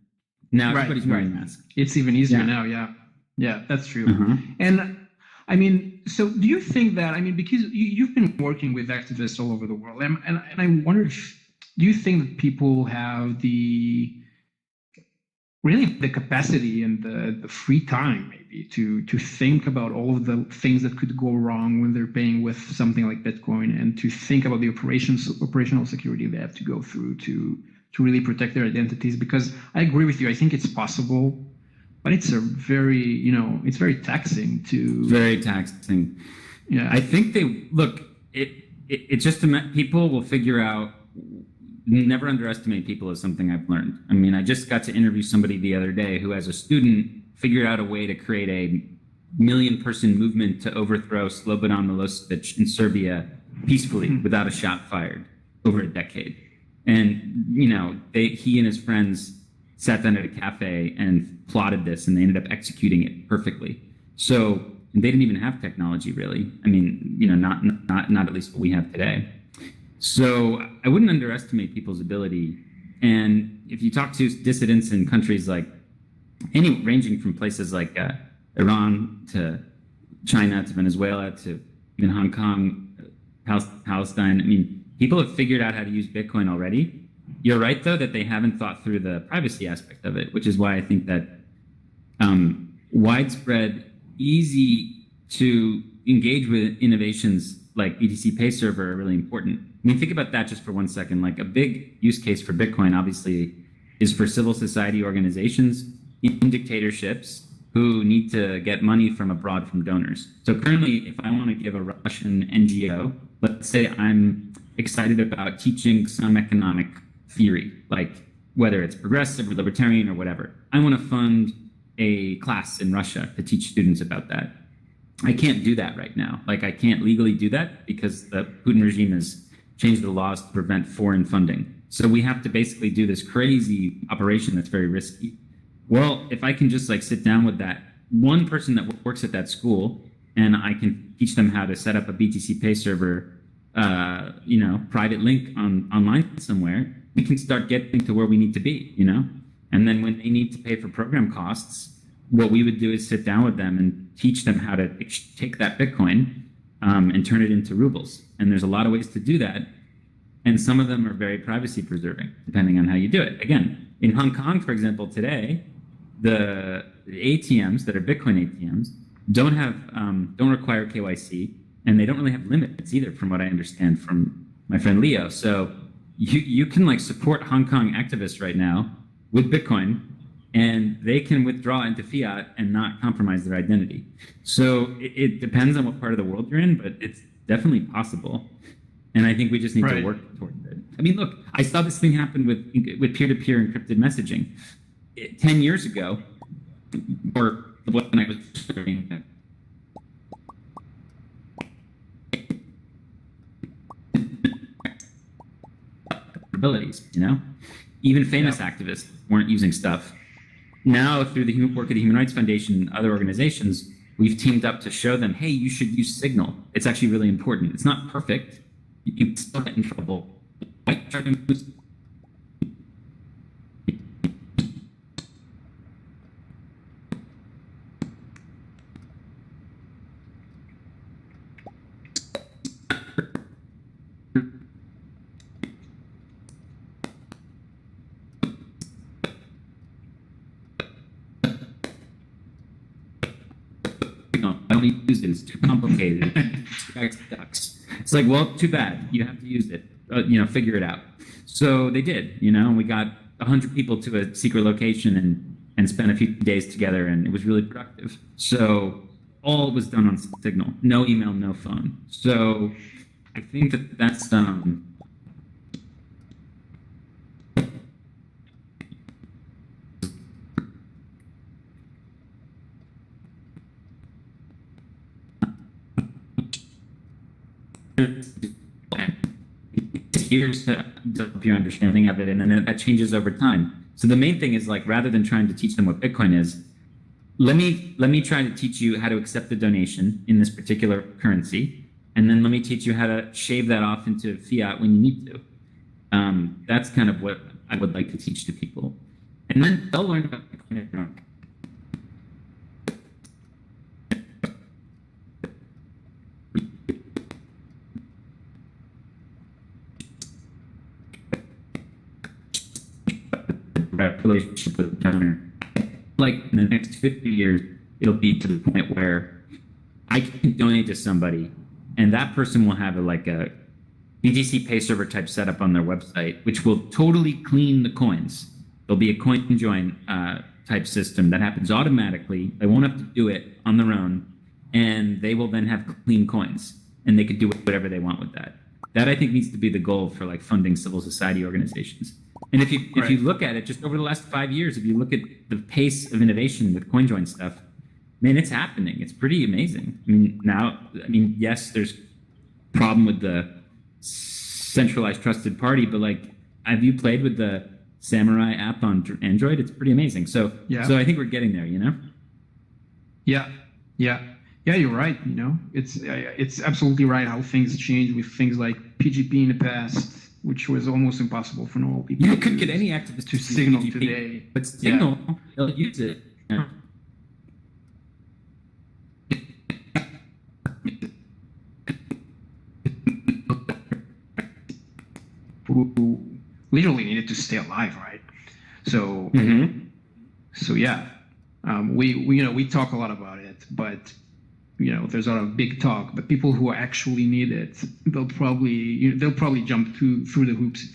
Now everybody's wearing a mask. It's even easier now, yeah. Yeah, that's true. And I mean, so do you think that, I mean, because you've been working with activists all over the world, and I wonder do you think that people have the capacity and the free time maybe to think about all of the things that could go wrong when they're paying with something like Bitcoin, and to think about the operational security they have to go through to really protect their identities? Because I agree with you, I think it's possible, but it's it's very taxing to. Very taxing. Yeah. I think it's just people will figure out. Never underestimate people is something I've learned. I mean, I just got to interview somebody the other day who, as a student, figured out a way to create a million-person movement to overthrow Slobodan Milosevic in Serbia peacefully without a shot fired over a decade. And, he and his friends sat down at a cafe and plotted this, and they ended up executing it perfectly. So they didn't even have technology, really. I mean, not at least what we have today. So I wouldn't underestimate people's ability. And if you talk to dissidents in countries like ranging from places like Iran to China to Venezuela to even Hong Kong, Palestine, I mean, people have figured out how to use Bitcoin already. You're right, though, that they haven't thought through the privacy aspect of it, which is why I think that widespread, easy to engage with innovations like BTC Pay Server are really important. I mean, think about that just for 1 second. Like, a big use case for Bitcoin, obviously, is for civil society organizations in dictatorships who need to get money from abroad from donors. So currently, if I want to give a Russian NGO, let's say I'm excited about teaching some economic theory, like whether it's progressive or libertarian or whatever, I want to fund a class in Russia to teach students about that. I can't do that right now. Like, I can't legally do that because the Putin regime has changed the laws to prevent foreign funding. So we have to basically do this crazy operation that's very risky. Well, if I can just sit down with that one person that works at that school, and I can teach them how to set up a BTC Pay Server, private link online somewhere, we can start getting to where we need to be, And then when they need to pay for program costs, what we would do is sit down with them and teach them how to take that Bitcoin and turn it into rubles. And there's a lot of ways to do that. And some of them are very privacy preserving, depending on how you do it. Again, in Hong Kong, for example, today, the ATMs that are Bitcoin ATMs don't require KYC, and they don't really have limits either, from what I understand from my friend Leo. So you can support Hong Kong activists right now with Bitcoin, and they can withdraw into fiat and not compromise their identity. So it depends on what part of the world you're in, but it's definitely possible. And I think we just need to work towards it. I mean, look, I saw this thing happen with peer-to-peer encrypted messaging 10 years ago, or when I was doing abilities, even famous activists weren't using stuff. Now, through the work of the Human Rights Foundation and other organizations, we've teamed up to show them, hey, you should use Signal. It's actually really important. It's not perfect. You can still get in trouble. I want to use it. It's too complicated. It's like, well, too bad. You have to use it. Figure it out. So they did, and we got 100 people to a secret location and spent a few days together, and it was really productive. So all was done on Signal. No email, no phone. So I think that's years to develop your understanding of it, and then that changes over time. So the main thing is, like, rather than trying to teach them what Bitcoin is, let me try to teach you how to accept a donation in this particular currency, and then let me teach you how to shave that off into fiat when you need to. That's kind of what I would like to teach to people, and then they'll learn about Bitcoin. Relationship with the donor. Like in the next 50 years, it'll be to the point where I can donate to somebody, and that person will have a BTC pay server type setup on their website, which will totally clean the coins. There'll be a coin join type system that happens automatically. They won't have to do it on their own, and they will then have clean coins, and they could do whatever they want with that. That, I think, needs to be the goal for like funding civil society organizations. And if you look at it just over the last 5 years, if you look at the pace of innovation with CoinJoin stuff, man, it's happening. It's pretty amazing. Yes, there's a problem with the centralized trusted party, but like, have you played with the Samurai app on Android? It's pretty amazing. So I think we're getting there, Yeah, you're right. It's absolutely right how things change with things like PGP in the past, which was almost impossible for normal people. You could get any activist to Signal today, but Signal, they'll use it. Who literally needed to stay alive, right? So, so yeah, we talk a lot about it, but there's a lot of big talk. But people who actually need it, they'll probably jump through the hoops.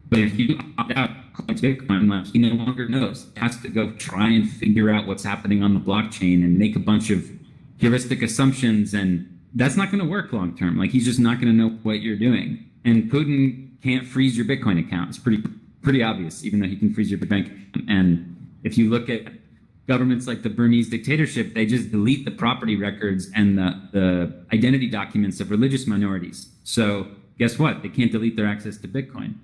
But if you opt out of Bitcoin, he no longer knows. He has to go try and figure out what's happening on the blockchain and make a bunch of heuristic assumptions, and that's not going to work long term. Like, he's just not going to know what you're doing. And Putin can't freeze your Bitcoin account. It's pretty obvious, even though he can freeze your bank account. And if you look at governments like the Burmese dictatorship, they just delete the property records and the identity documents of religious minorities. So guess what? They can't delete their access to Bitcoin.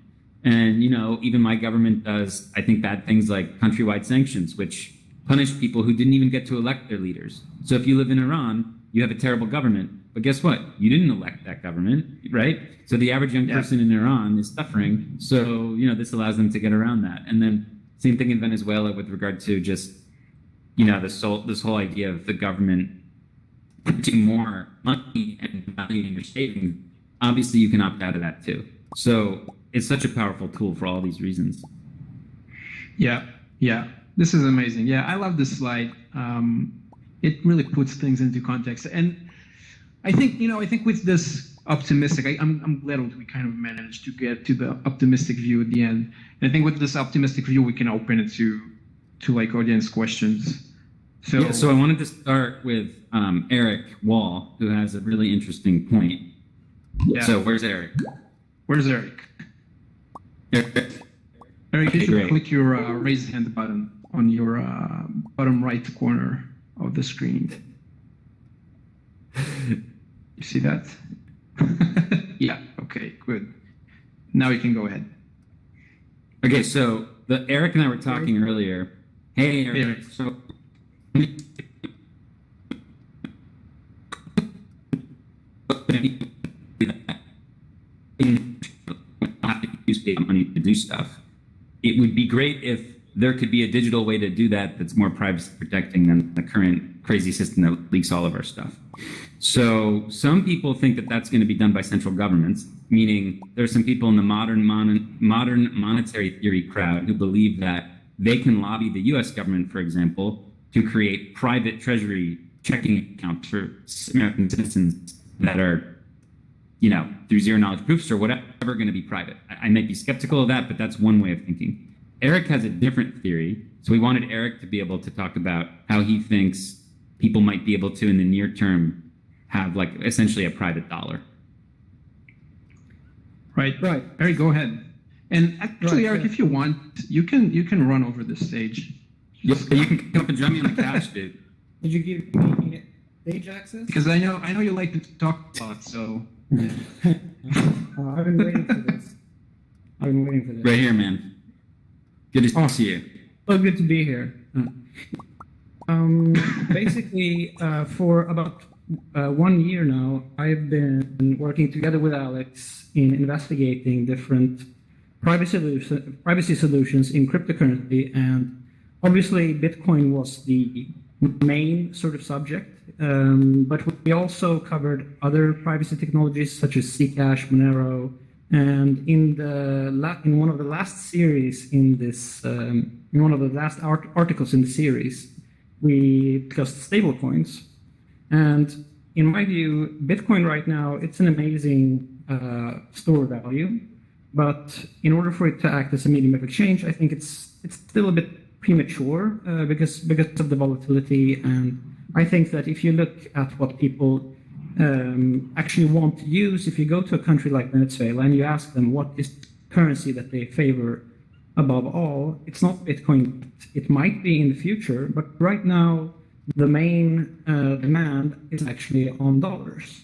And, even my government does, I think, bad things like countrywide sanctions, which punish people who didn't even get to elect their leaders. So if you live in Iran, you have a terrible government. But guess what? You didn't elect that government, right? So the average young person in Iran is suffering. So, this allows them to get around that. And then same thing in Venezuela with regard to just, this whole idea of the government printing more money and valuing your savings. Obviously, you can opt out of that too. So it's such a powerful tool for all these reasons. Yeah. This is amazing. Yeah, I love this slide. It really puts things into context. And I think with this optimistic, I'm glad we kind of managed to get to the optimistic view at the end. And I think with this optimistic view, we can open it to like audience questions. So I wanted to start with Eric Wall, who has a really interesting point. Yeah. So where's Eric? Eric, you should click your raise hand button on your bottom right corner of the screen. You see that? Yeah. Okay. Good. Now you can go ahead. Okay. So Eric and I were talking earlier. Hey, Eric. So. Use paid money to do stuff. It would be great if there could be a digital way to do that that's more privacy protecting than the current crazy system that leaks all of our stuff. So some people think that that's going to be done by central governments, meaning there are some people in the modern monetary theory crowd who believe that they can lobby the US government, for example, to create private treasury checking accounts for American citizens that are, through zero knowledge proofs or whatever, going to be private. I might be skeptical of that, but that's one way of thinking. Eric has a different theory. So we wanted Eric to be able to talk about how he thinks people might be able to, in the near term, have like essentially a private dollar. Right. Eric, go ahead. And actually, Eric, if you want, you can run over the stage. You can come up and join me on the couch, dude. Did you give me stage access? Because I know you like to talk a lot, so. I've been waiting for this. Right here, man. Good to see you. Oh, good to be here. Basically, for about 1 year now, I've been working together with Alex in investigating different privacy solutions in cryptocurrency, and obviously Bitcoin was the main sort of subject, but we also covered other privacy technologies such as Zcash, Monero, and in one of the last series in this, in one of the last articles in the series, we discussed stablecoins. And in my view, Bitcoin right now, it's an amazing store of value, but in order for it to act as a medium of exchange, I think it's still a bit premature because of the volatility. And I think that if you look at what people actually want to use, if you go to a country like Venezuela and you ask them what is currency that they favor above all, it's not Bitcoin. It might be in the future, but right now the main demand is actually on dollars.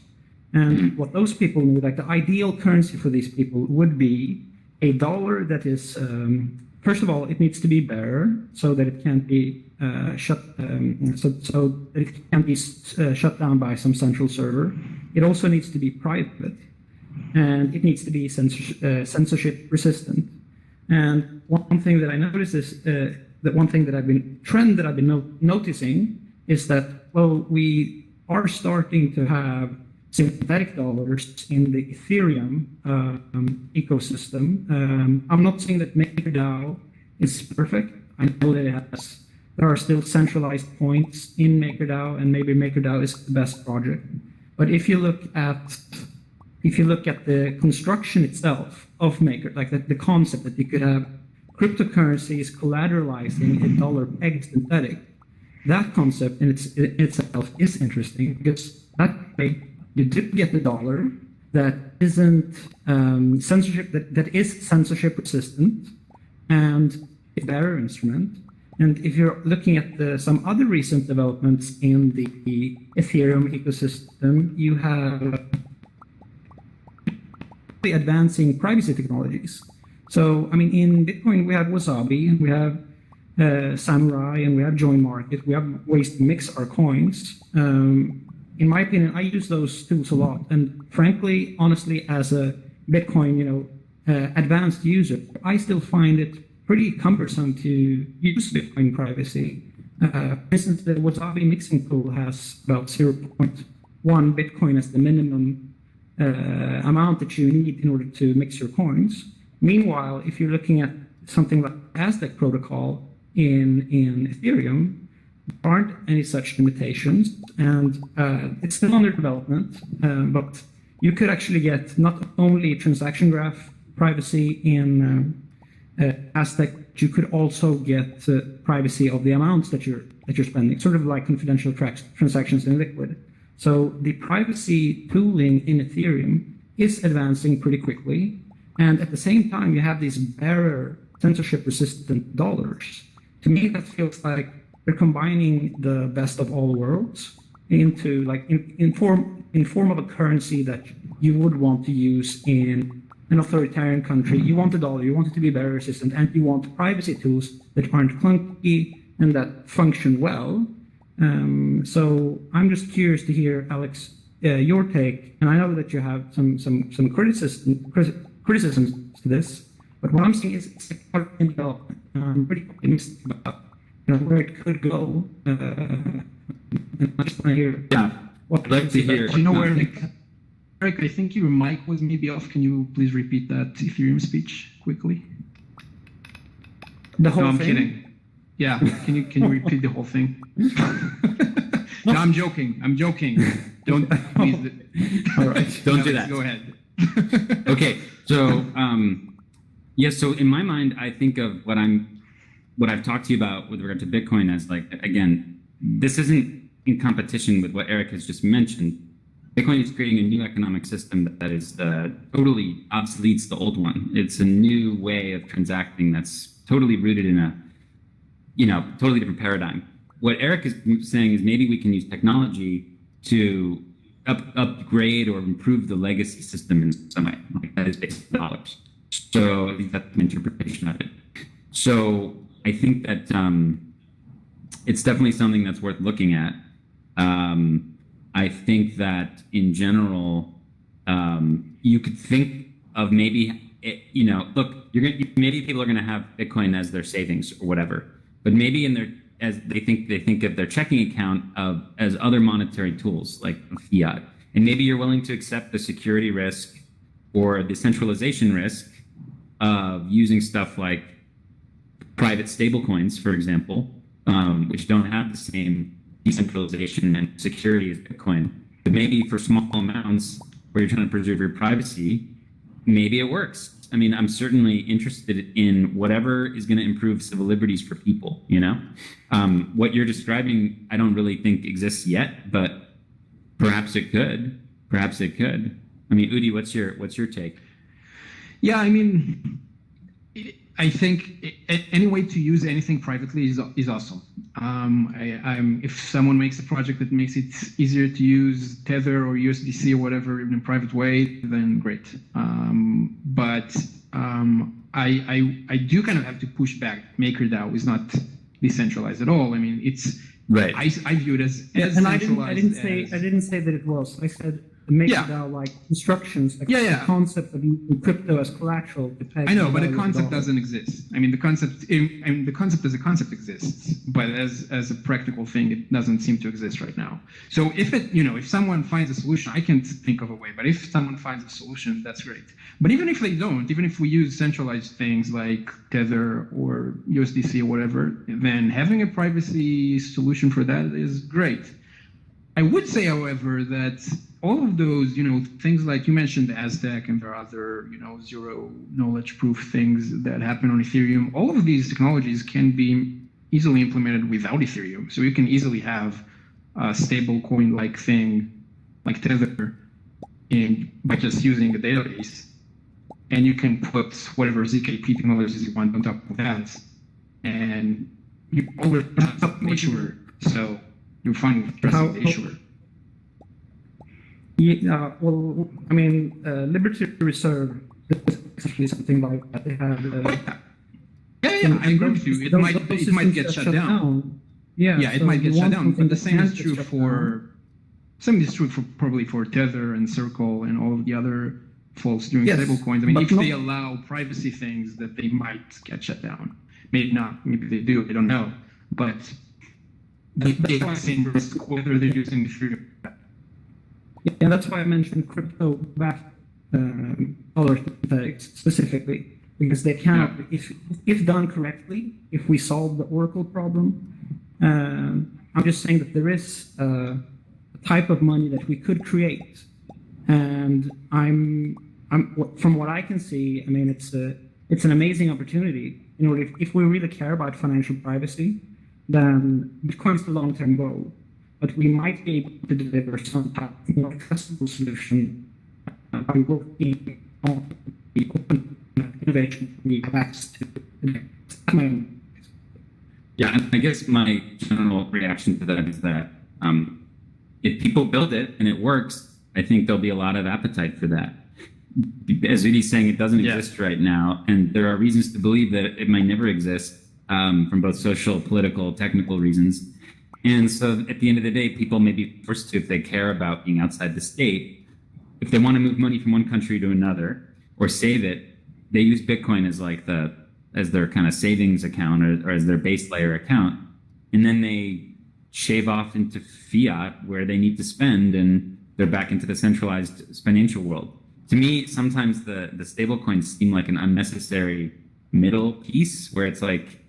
And what those people need, like the ideal currency for these people would be a dollar that is, first of all, it needs to be bearer so that it can't be shut down by some central server. It also needs to be private, and it needs to be censorship resistant. And one thing that I noticed is that one thing that I've been noticing is that, well, we are starting to have synthetic dollars in the Ethereum ecosystem. I'm not saying that MakerDAO is perfect. I know that there are still centralized points in MakerDAO, and maybe MakerDAO is the best project. But if you look at the construction itself of Maker, like the concept that you could have cryptocurrencies collateralizing a dollar pegged synthetic, that concept in itself is interesting because that way you do get the dollar that isn't that is censorship resistant and a bearer instrument. And if you're looking at some other recent developments in the Ethereum ecosystem, you have the advancing privacy technologies. So, I mean, in Bitcoin, we have Wasabi, and we have Samurai, and we have Join Market. We have ways to mix our coins. In my opinion, I use those tools a lot. And frankly, honestly, as a Bitcoin, advanced user, I still find it pretty cumbersome to use Bitcoin privacy. For instance, the Wasabi mixing tool has about 0.1 Bitcoin as the minimum amount that you need in order to mix your coins. Meanwhile, if you're looking at something like Aztec protocol in Ethereum, there aren't any such limitations, and it's still under development, but you could actually get not only transaction graph privacy in Aztec, but you could also get privacy of the amounts that you're spending, sort of like confidential transactions in Liquid. So the privacy tooling in Ethereum is advancing pretty quickly, and at the same time, you have these bearer censorship-resistant dollars. To me, that feels like they're combining the best of all worlds into like in form of a currency that you would want to use in an authoritarian country. You want the dollar, you want it to be bearer resistant, and you want privacy tools that aren't clunky and that function well. So I'm just curious to hear, Alex, your take. And I know that you have some criticisms to this, but what I'm saying is it's in development. I'm pretty optimistic about where it could go. And I just want to hear. Yeah, What I'd like to hear. Do you know where, Eric, I think your mic was maybe off. Can you please repeat that Ethereum speech quickly? The whole No, I'm thing? kidding. Yeah, can you repeat the whole thing? No, I'm joking. Don't please. All right. Don't do Alex, that. Go ahead. Okay, so so in my mind, I think of what I've talked to you about with regard to Bitcoin as, like, again, this isn't in competition with what Eric has just mentioned. Bitcoin is creating a new economic system that is totally obsoletes the old one. It's a new way of transacting that's totally rooted in a totally different paradigm. What Eric is saying is maybe we can use technology to upgrade or improve the legacy system in some way. Like, that is based on dollars. So I think that's an interpretation of it. So I think that it's definitely something that's worth looking at. I think that in general, you could think of maybe, look, maybe people are going to have Bitcoin as their savings or whatever, but maybe as they think of their checking account as other monetary tools like fiat, and maybe you're willing to accept the security risk or the centralization risk of using stuff like private stablecoins, for example, which don't have the same decentralization and security as Bitcoin. But maybe for small amounts where you're trying to preserve your privacy, maybe it works. I mean, I'm certainly interested in whatever is going to improve civil liberties for people. What you're describing, I don't really think exists yet, but perhaps it could. Perhaps it could. I mean, Udi, what's your take? Yeah, I mean, I think any way to use anything privately is awesome. If someone makes a project that makes it easier to use Tether or USDC or whatever in a private way, then great. But I do kind of have to push back. MakerDAO is not decentralized at all. I mean, it's right. I view it as and centralized. I didn't say that it was. I said MakerDAO like instructions, like the concept of using crypto as collateral. I know, but the concept doesn't exist. I mean, the concept as a concept exists, but as a practical thing, it doesn't seem to exist right now. So if someone finds a solution, I can think of a way. But if someone finds a solution, that's great. But even if they don't, even if we use centralized things like Tether or USDC or whatever, then having a privacy solution for that is great. I would say, however, that all of those, things like you mentioned Aztec, and there are other, zero knowledge proof things that happen on Ethereum. All of these technologies can be easily implemented without Ethereum. So you can easily have a stable coin-like thing like Tether by just using a database. And you can put whatever ZKP technologies you want on top of that. And you always have the issuer. So you're fine with trusting the issuer. Yeah, well, I mean, Liberty Reserve is actually something like that. They have. I agree with you. It might get shut down. Yeah, it might get shut down. But the same is true for probably for Tether and Circle and all of the other folks doing stablecoins. I mean, if they allow privacy things, that they might get shut down. Maybe not. Maybe they do. I don't know. But they have the same risk whether they're using Ethereum. Yeah, that's why I mentioned crypto-backed dollar synthetics specifically, because they cannot, if done correctly, if we solve the Oracle problem, I'm just saying that there is a type of money that we could create, and I'm from what I can see, I mean, it's an amazing opportunity. If we really care about financial privacy, then Bitcoin's the long-term goal. But we might be able to deliver some type of more accessible solution by working on the open innovation we have access to. Yeah, and I guess my general reaction to that is that if people build it and it works, I think there'll be a lot of appetite for that. As Udi's saying, it doesn't exist right now, and there are reasons to believe that it might never exist from both social, political, technical reasons. And so at the end of the day, people may be forced to, if they care about being outside the state, if they want to move money from one country to another or save it, they use Bitcoin as like the their kind of savings account or as their base layer account, and then they shave off into fiat where they need to spend, and they're back into the centralized financial world. To me, sometimes the stable coins seem like an unnecessary middle piece where it's like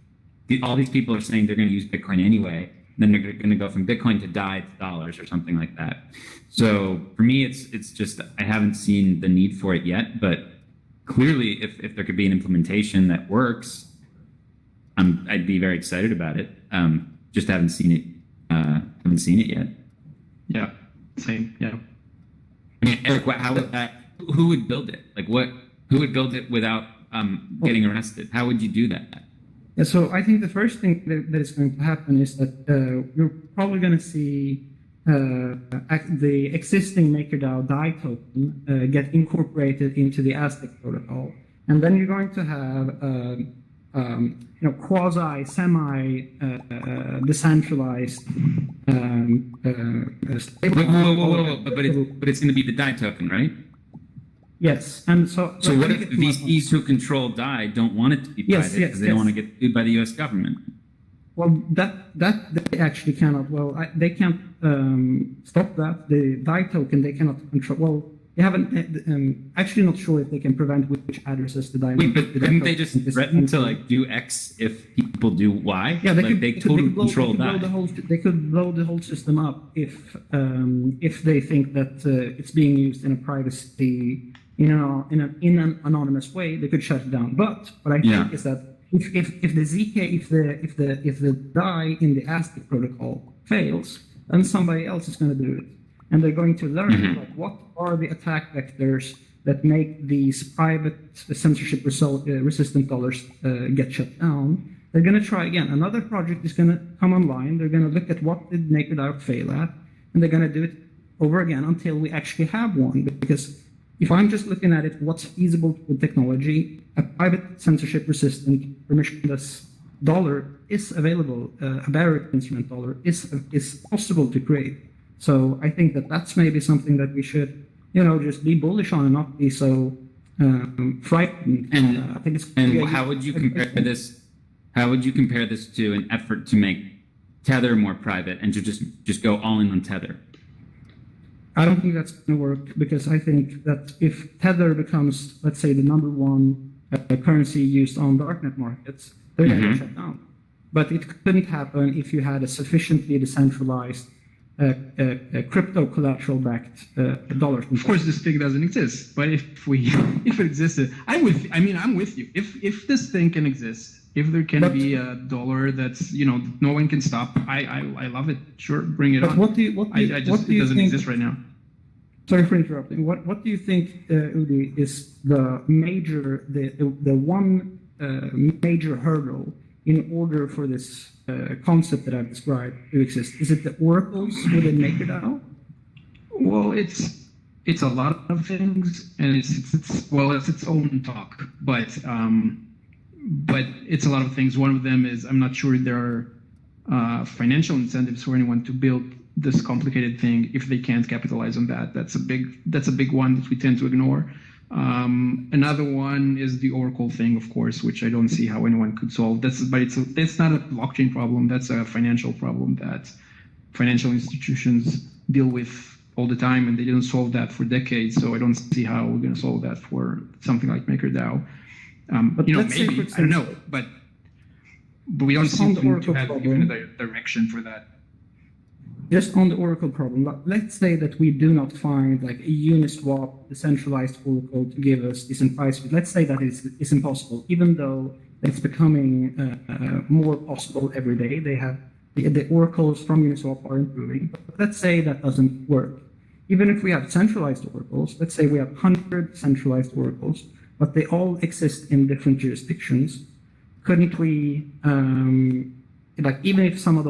all these people are saying they're going to use Bitcoin anyway, then they're going to go from Bitcoin to DAI to dollars or something like that. So for me, it's just I haven't seen the need for it yet, but clearly if there could be an implementation that works, I'd be very excited about it. Just haven't seen it. Haven't seen it yet. Yeah, same. Yeah. I mean, Eric, how would that? Who would build it? Like what? Who would build it without getting arrested? How would you do that? Yeah, so I think the first thing that is going to happen is that you're probably going to see the existing MakerDAO DAI token get incorporated into the Aztec protocol, and then you're going to have quasi, semi decentralized. But it's going to be the DAI token, right? Yes, and so. So what if VCs who control DAI don't want it to be private because they don't want to get sued by the U.S. government? Well, that they actually cannot. Well, they can't stop that. The DAI token they cannot control. Well, they haven't. Actually, not sure if they can prevent which addresses the DAI. Wait, but couldn't they just threaten to like do X if people do Y? Yeah, they could control DAI. They could blow the whole system up if they think that it's being used in a privacy. In an anonymous way, they could shut it down. But what I think is that if the ZK if the DAI in the Aztec protocol fails, then somebody else is going to do it, and they're going to learn like what are the attack vectors that make these private censorship resistant dollars get shut down. They're going to try again. Another project is going to come online. They're going to look at what did MakerDAO fail at, and they're going to do it over again until we actually have one. Because if I'm just looking at it, what's feasible with technology, a private censorship-resistant, permissionless dollar is available. A barrier instrument dollar is possible to create. So I think that that's maybe something that we should, just be bullish on and not be so frightened. And I think it's. And how would you compare this? How would you compare this to an effort to make Tether more private and to just go all in on Tether? I don't think that's going to work because I think that if Tether becomes, let's say, the number one currency used on darknet markets, they're going to shut down. But it couldn't happen if you had a sufficiently decentralized crypto collateral-backed dollars. Of course, this thing doesn't exist. But if it existed, I'm with you. If this thing can exist, if there can be a dollar that's no one can stop, I love it. Sure, bring it on. It doesn't exist right now. Sorry for interrupting. What do you think, Udi, is the one major hurdle in order for this concept that I've described to exist? Is it the oracles within MakerDAO? Well, it's a lot of things, and it's its own talk, but it's a lot of things. One of them is I'm not sure there are financial incentives for anyone to build this complicated thing if they can't capitalize on that. That's a big one that we tend to ignore. Another one is the Oracle thing, of course, which I don't see how anyone could solve. It's not a blockchain problem. That's a financial problem that financial institutions deal with all the time, and they didn't solve that for decades. So I don't see how we're going to solve that for something like MakerDAO. But maybe I don't know, but we don't seem to have even a direction for that. Just on the Oracle problem, let's say that we do not find like a Uniswap decentralized Oracle to give us decent price. Let's say that it's impossible, even though it's becoming more possible every day. They have the oracles from Uniswap are improving. But let's say that doesn't work. Even if we have centralized oracles, let's say we have 100 centralized oracles, but they all exist in different jurisdictions. Couldn't we? Even if some of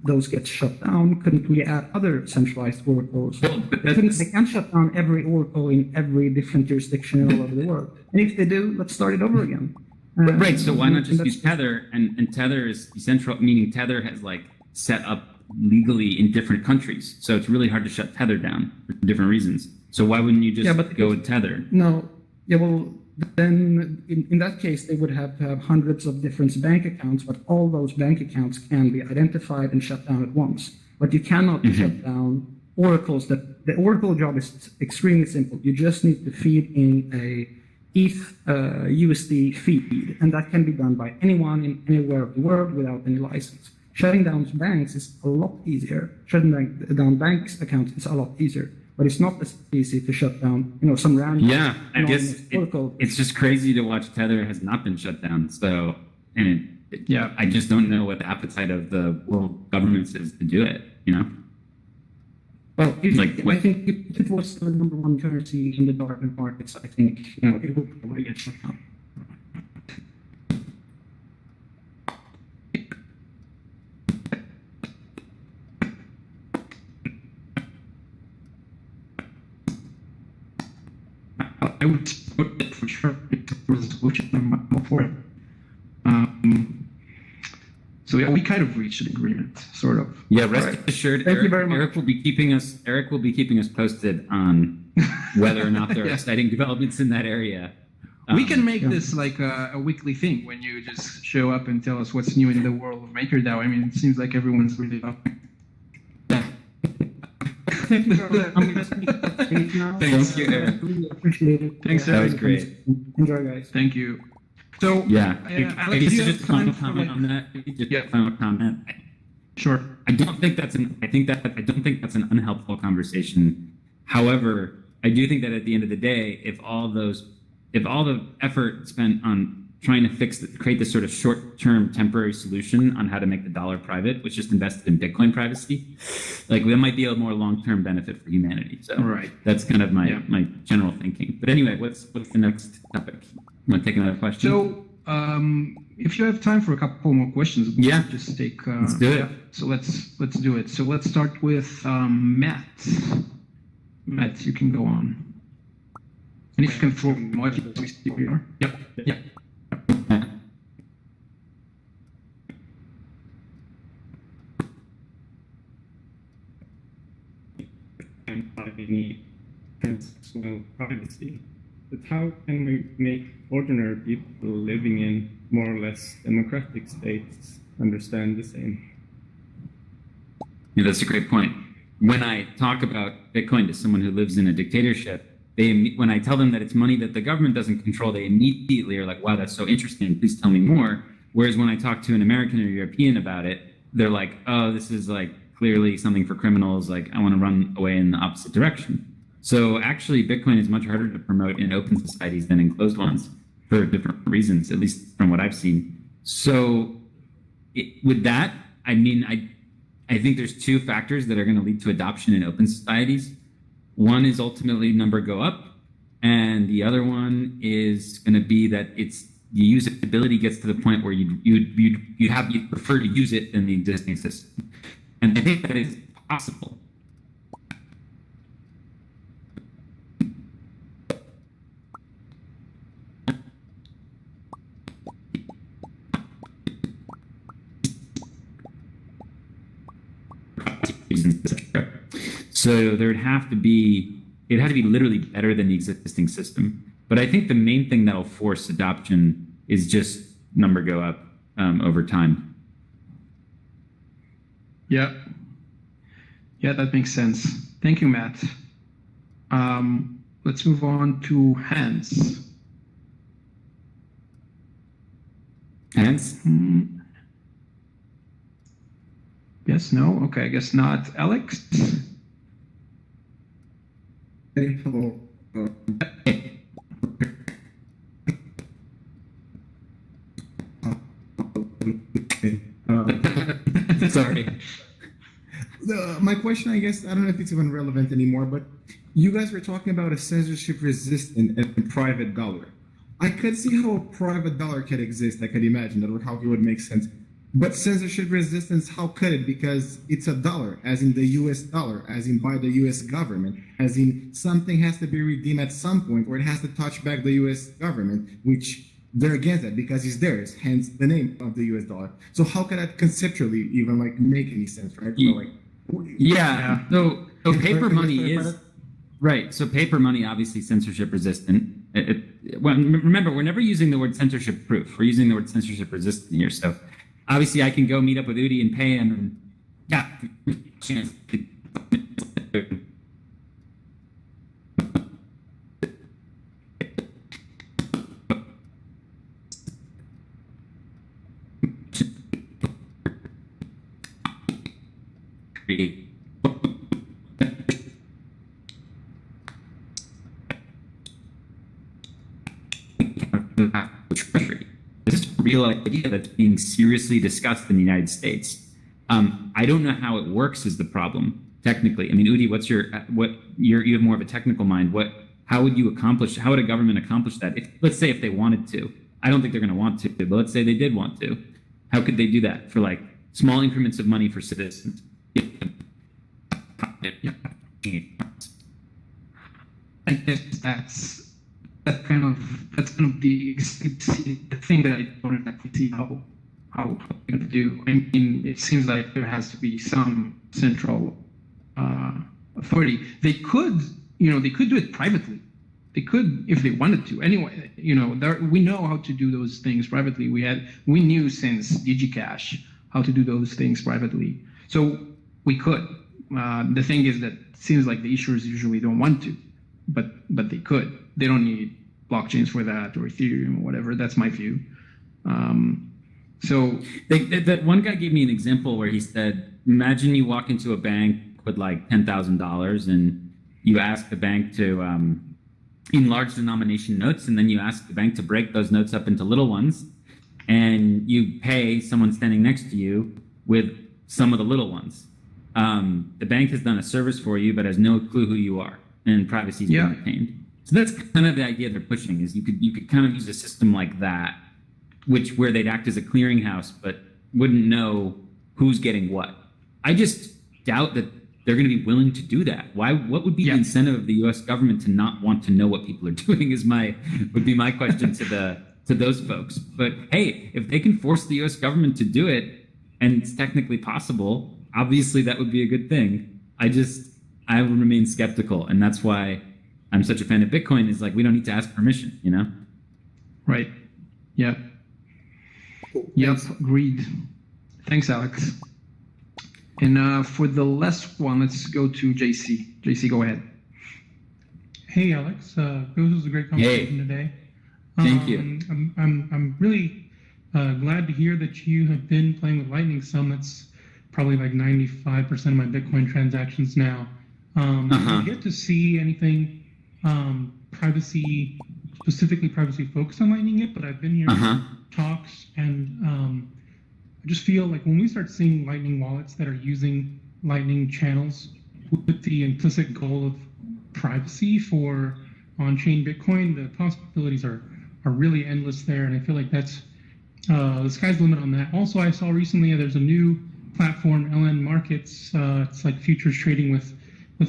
those get shut down, couldn't we add other centralized oracles? They can't shut down every oracle in every different jurisdiction all over the world. And if they do, let's start it over again. Right. So why not just use Tether? And Tether is decentral, meaning Tether has set up legally in different countries. So it's really hard to shut Tether down for different reasons. So why wouldn't you just go with Tether? No. Yeah. Well, then in that case, they would have to have hundreds of different bank accounts, but all those bank accounts can be identified and shut down at once. But you cannot shut down oracles. That the oracle job is extremely simple. You just need to feed in a ETH USD feed, and that can be done by anyone in anywhere of the world without any license. Shutting down banks is a lot easier. Shutting down banks accounts is a lot easier, but it's not as easy to shut down, some random. Yeah, I guess it's just crazy to watch Tether has not been shut down. So, I just don't know what the appetite of the world governments is to do it. Well, I think if it was the number one currency in the dark markets, I think it would probably get shut down. I would support it for sure. It's a resolution. I'm all for it. So yeah, we kind of reached an agreement, sort of. Yeah, rest assured, Thank you very much. Eric will be keeping us posted on whether or not there are exciting developments in that area. We can make this like a weekly thing when you just show up and tell us what's new in the world of MakerDAO. I mean, it seems like everyone's really up. Thank you. Thank you, Eric. Really appreciate it. Thanks, That was Eric. great. Enjoy, guys. Thank you. So Maybe Alex, do you just have final time for comment on that. Final comment. Sure. I don't think that's an unhelpful conversation. However, I do think that at the end of the day, if all the effort spent on trying to create this sort of short-term temporary solution on how to make the dollar private, which just invested in Bitcoin privacy, like that might be a more long-term benefit for humanity. So that's kind of my general thinking. But anyway, what's the next topic? Want to take another question? So, if you have time for a couple more questions, just take. Let's do it. So let's do it. So let's start with Matt. Matt, you can go on. And if you can throw more, we see where you are. Yep. And any personal privacy. But how can we make ordinary people living in more or less democratic states understand the same? Yeah, that's a great point. When I talk about Bitcoin to someone who lives in a dictatorship, when I tell them that it's money that the government doesn't control, they immediately are like, wow, that's so interesting. Please tell me more. Whereas when I talk to an American or European about it, they're like, oh, this is like clearly something for criminals. Like, I want to run away in the opposite direction. So actually, Bitcoin is much harder to promote in open societies than in closed ones for different reasons, at least from what I've seen. So with that, I mean, I think there's two factors that are going to lead to adoption in open societies. One is ultimately number go up, and the other one is going to be that the usability gets to the point where you prefer to use it than the existing system. And I think that is possible. So it had to be literally better than the existing system. But I think the main thing that'll force adoption is just number go up over time. Yeah, that makes sense. Thank you, Matt. Let's move on to Hans. Hans? Yes, no? Okay, I guess not. Alex? Hello. Sorry. My question, I guess, I don't know if it's even relevant anymore, but you guys were talking about a censorship-resistant and private dollar. I could see how a private dollar could exist. I could imagine that how it would make sense. But censorship resistance, how could it? Because it's a dollar, as in the US dollar, as in by the US government, as in something has to be redeemed at some point, or it has to touch back the US government, which they're against that because it's theirs, hence the name of the US dollar. So how can that conceptually even like make any sense, right? Yeah. So paper money is. Right. So paper money, obviously censorship resistant. Well, remember, we're never using the word censorship proof. We're using the word censorship resistant here. So obviously I can go meet up with Udi and pay him. And yeah. Treasury. This is a real idea that's being seriously discussed in the United States. I don't know how it works is the problem technically. I mean, Udi, you have more of a technical mind. How would a government accomplish that? Let's say if they wanted to. I don't think they're going to want to, but let's say they did want to. How could they do that for like small increments of money for citizens? I guess that's kind of the thing that I don't exactly see how they're going to do. I mean, it seems like there has to be some central authority. They could do it privately. They could if they wanted to. Anyway, we know how to do those things privately. We knew since DigiCash how to do those things privately. So we could. The thing is that it seems like the issuers usually don't want to, but they could. They don't need blockchains for that or Ethereum or whatever. That's my view. So that one guy gave me an example where he said, imagine you walk into a bank with like $10,000 and you ask the bank to in large denomination notes, and then you ask the bank to break those notes up into little ones, and you pay someone standing next to you with some of the little ones. The bank has done a service for you, but has no clue who you are, and privacy is being retained. So that's kind of the idea they're pushing: is you could kind of use a system like that, where they'd act as a clearinghouse, but wouldn't know who's getting what. I just doubt that they're going to be willing to do that. What would be the incentive of the U.S. government to not want to know what people are doing? Would be my question to those folks. But hey, if they can force the U.S. government to do it, and it's technically possible, obviously that would be a good thing. I would remain skeptical, and that's why I'm such a fan of Bitcoin. Is like we don't need to ask permission, Right. Yeah. Cool. Yep. Agreed. Thanks, Alex. And for the last one, let's go to JC. JC, go ahead. Hey, Alex. This was a great conversation today. Thank you. I'm really glad to hear that you have been playing with Lightning Some. That's probably like 95% of my Bitcoin transactions now. Do you get to see anything specifically privacy focused on Lightning yet? But I've been hearing talks, and I just feel like when we start seeing Lightning wallets that are using Lightning channels with the implicit goal of privacy for on-chain Bitcoin, the possibilities are really endless there, and I feel like that's the sky's the limit on that. Also, I saw recently there's a new platform, LN Markets. It's like futures trading with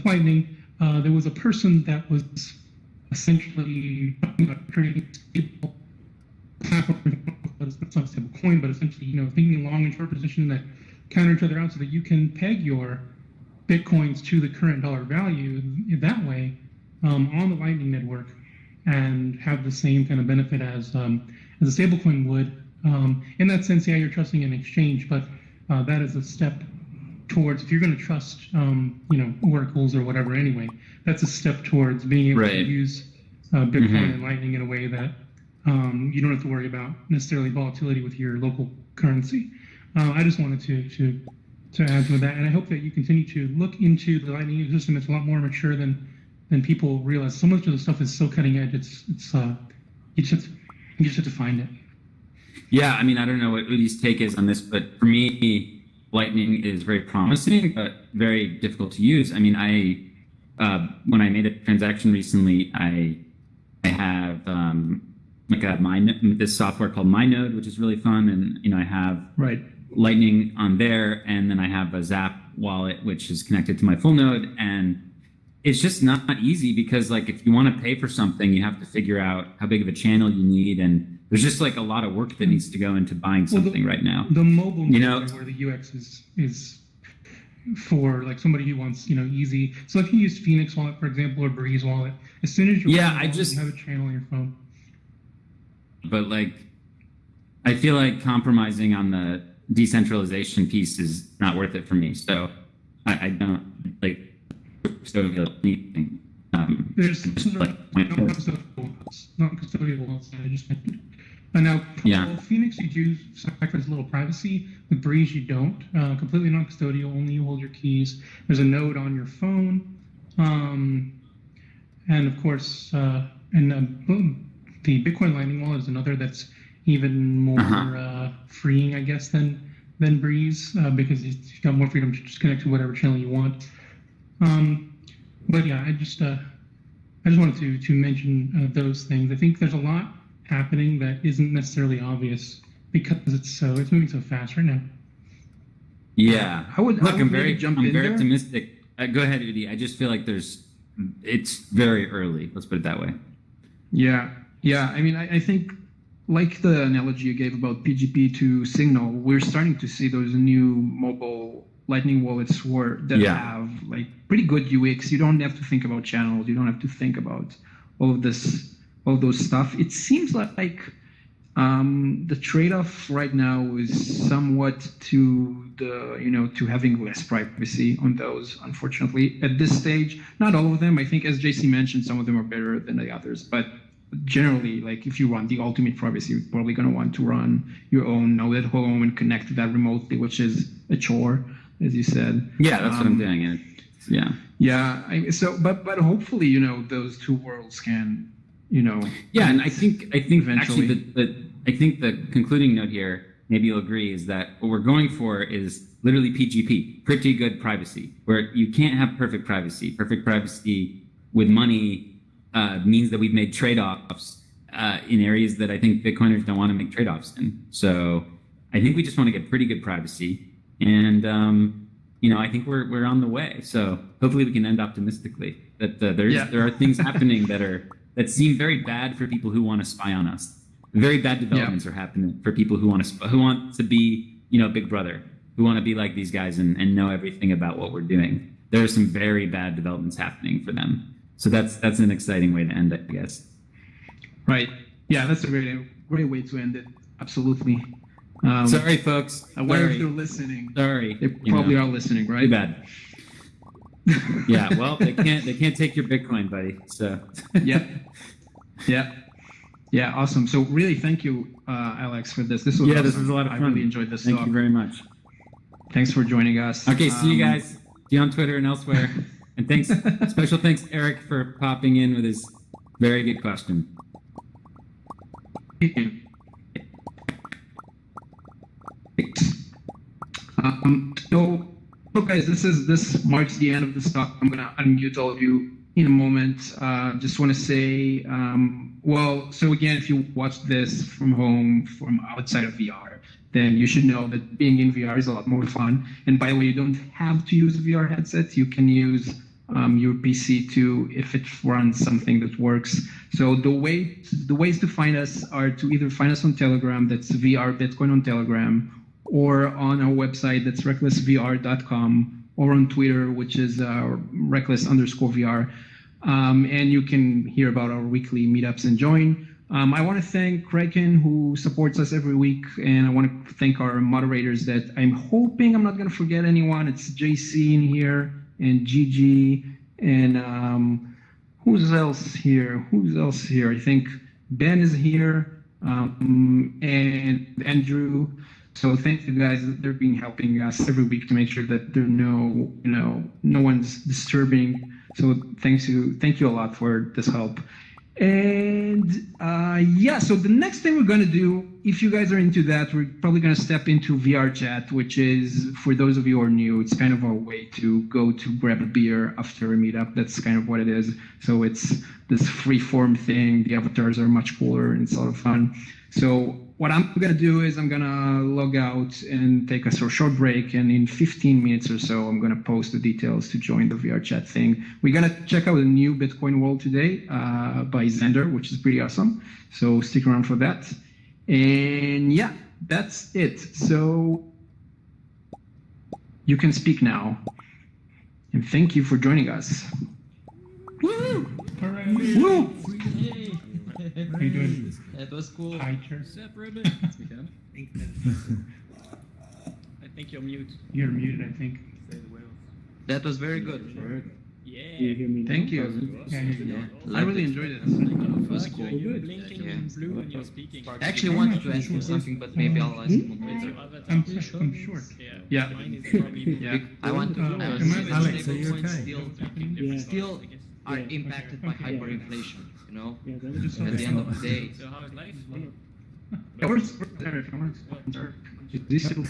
Lightning. There was a person that was essentially trading stable platform, but it's not a stable coin, but essentially, thinking long and short position that counter each other out so that you can peg your Bitcoins to the current dollar value that way on the Lightning network and have the same kind of benefit as a stablecoin would. In that sense, you're trusting an exchange, but that is a step towards, if you're going to trust, oracles or whatever anyway, that's a step towards being able to use Bitcoin and Lightning in a way that you don't have to worry about necessarily volatility with your local currency. I just wanted to add to that, and I hope that you continue to look into the Lightning ecosystem. It's a lot more mature than people realize. So much of the stuff is so cutting edge. You just have to find it. Yeah, I mean, I don't know what Udi's take is on this, but for me, Lightning is very promising, but very difficult to use. I mean, when I made a transaction recently, I have this software called MyNode, which is really fun, and I have Lightning on there, and then I have a Zap wallet, which is connected to my full node, and it's just not easy because, like, if you want to pay for something, you have to figure out how big of a channel you need, and there's just like a lot of work that needs to go into buying something right now. The mobile where the UX is for like somebody who wants, easy. So if you use Phoenix Wallet, for example, or Breeze Wallet, as soon as you you have a channel on your phone. But like, I feel like compromising on the decentralization piece is not worth it for me. So I don't like anything. There's non-custodial wallets that I just mentioned. And now, Phoenix, you do sacrifice a little privacy. With Breeze, you don't. Completely non-custodial, only you hold your keys. There's a node on your phone. And of course, the Bitcoin Lightning Wallet is another that's even more freeing, I guess, than Breeze, because you've got more freedom to just connect to whatever channel you want. But yeah, I just wanted to mention those things. I think there's a lot happening that isn't necessarily obvious because it's moving so fast right now. Yeah, I'm very there. optimistic. Go ahead, Udi. I just feel like it's very early. Let's put it that way. Yeah. I mean, I think like the analogy you gave about PGP to Signal, we're starting to see those new mobile Lightning wallets that have like pretty good UX. You don't have to think about channels. You don't have to think about all those stuff. It seems like the trade-off right now is somewhat to having less privacy on those. Unfortunately, at this stage, not all of them. I think, as JC mentioned, some of them are better than the others, but generally, like if you want the ultimate privacy, you're probably going to want to run your own node at home and connect to that remotely, which is a chore, as you said. Yeah, that's what I'm doing. But hopefully, those two worlds can, Yeah, and I think eventually. actually I think the concluding note here, maybe you'll agree, is that what we're going for is literally PGP, pretty good privacy, where you can't have perfect privacy. Perfect privacy with money means that we've made trade-offs in areas that I think Bitcoiners don't want to make trade-offs in. So I think we just want to get pretty good privacy, and I think we're on the way. So hopefully we can end optimistically that there are things happening that seem very bad for people who want to spy on us. Very bad developments are happening for people who want to be Big Brother, who want to be like these guys and know everything about what we're doing. There are some very bad developments happening for them. So that's an exciting way to end it, I guess. Right. Yeah, that's a great way to end it. Absolutely. Sorry, folks. I wonder if they're listening. Sorry. They probably are listening, right? Too bad. Yeah. Well, they can't take your Bitcoin, buddy. So. Yeah. Awesome. So really, thank you, Alex, for this. This was awesome. This was a lot of fun. I really enjoyed this. Thank you very much. Thanks for joining us. Okay. See you guys. See you on Twitter and elsewhere. And special thanks, Eric, for popping in with his very good question. So guys, this marks the end of this talk. I'm gonna unmute all of you in a moment. Just want to say, so again, if you watch this from home, from outside of VR, then you should know that being in VR is a lot more fun. And by the way, you don't have to use a VR headset. You can use your PC too, if it runs something that works. So the ways to find us are to either find us on Telegram, that's VR Bitcoin on Telegram, or on our website, that's recklessvr.com, or on Twitter, which is reckless_VR. And you can hear about our weekly meetups and join. I want to thank Kraken, who supports us every week, and I want to thank our moderators that I'm hoping I'm not going to forget anyone. It's JC in here, and Gigi, and who's else here? I think Ben is here, and Andrew. So thank you guys. They've been helping us every week to make sure that there no one's disturbing. So thank you a lot for this help. And so the next thing we're going to do, if you guys are into that, we're probably going to step into VR chat, which is, for those of you who are new, it's kind of our way to go to grab a beer after a meetup. That's kind of what it is. So it's this free form thing. The avatars are much cooler and it's a lot of fun. So what I'm going to do is I'm going to log out and take a short break. And in 15 minutes or so, I'm going to post the details to join the VR chat thing. We're going to check out a new Bitcoin World today by Xander, which is pretty awesome. So stick around for that. And yeah, that's it. So you can speak now. And thank you for joining us. All right. Woo! Yay. How you doing? That was cool. Hi, chair. Sup, Ruben? I think you're mute. You're muted, I think. That was very good. Yeah. Thank you. Yeah. I really enjoyed it. It was cool. You're blinking Yeah. in blue when you're speaking. I actually wanted to ask him something, but maybe I'll ask him later. I'm short. Yeah. Mine is probably Yeah. I want to Am I- say Alex, that are you stablecoins still are impacted by hyperinflation, you know? At the end of the day. So how's life? Yeah, where's Eric? Is this still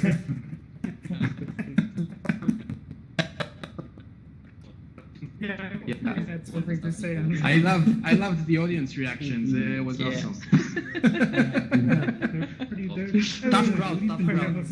That's something to say. I loved the audience reactions. It was awesome. They're pretty, Tough crowd, tough crowd.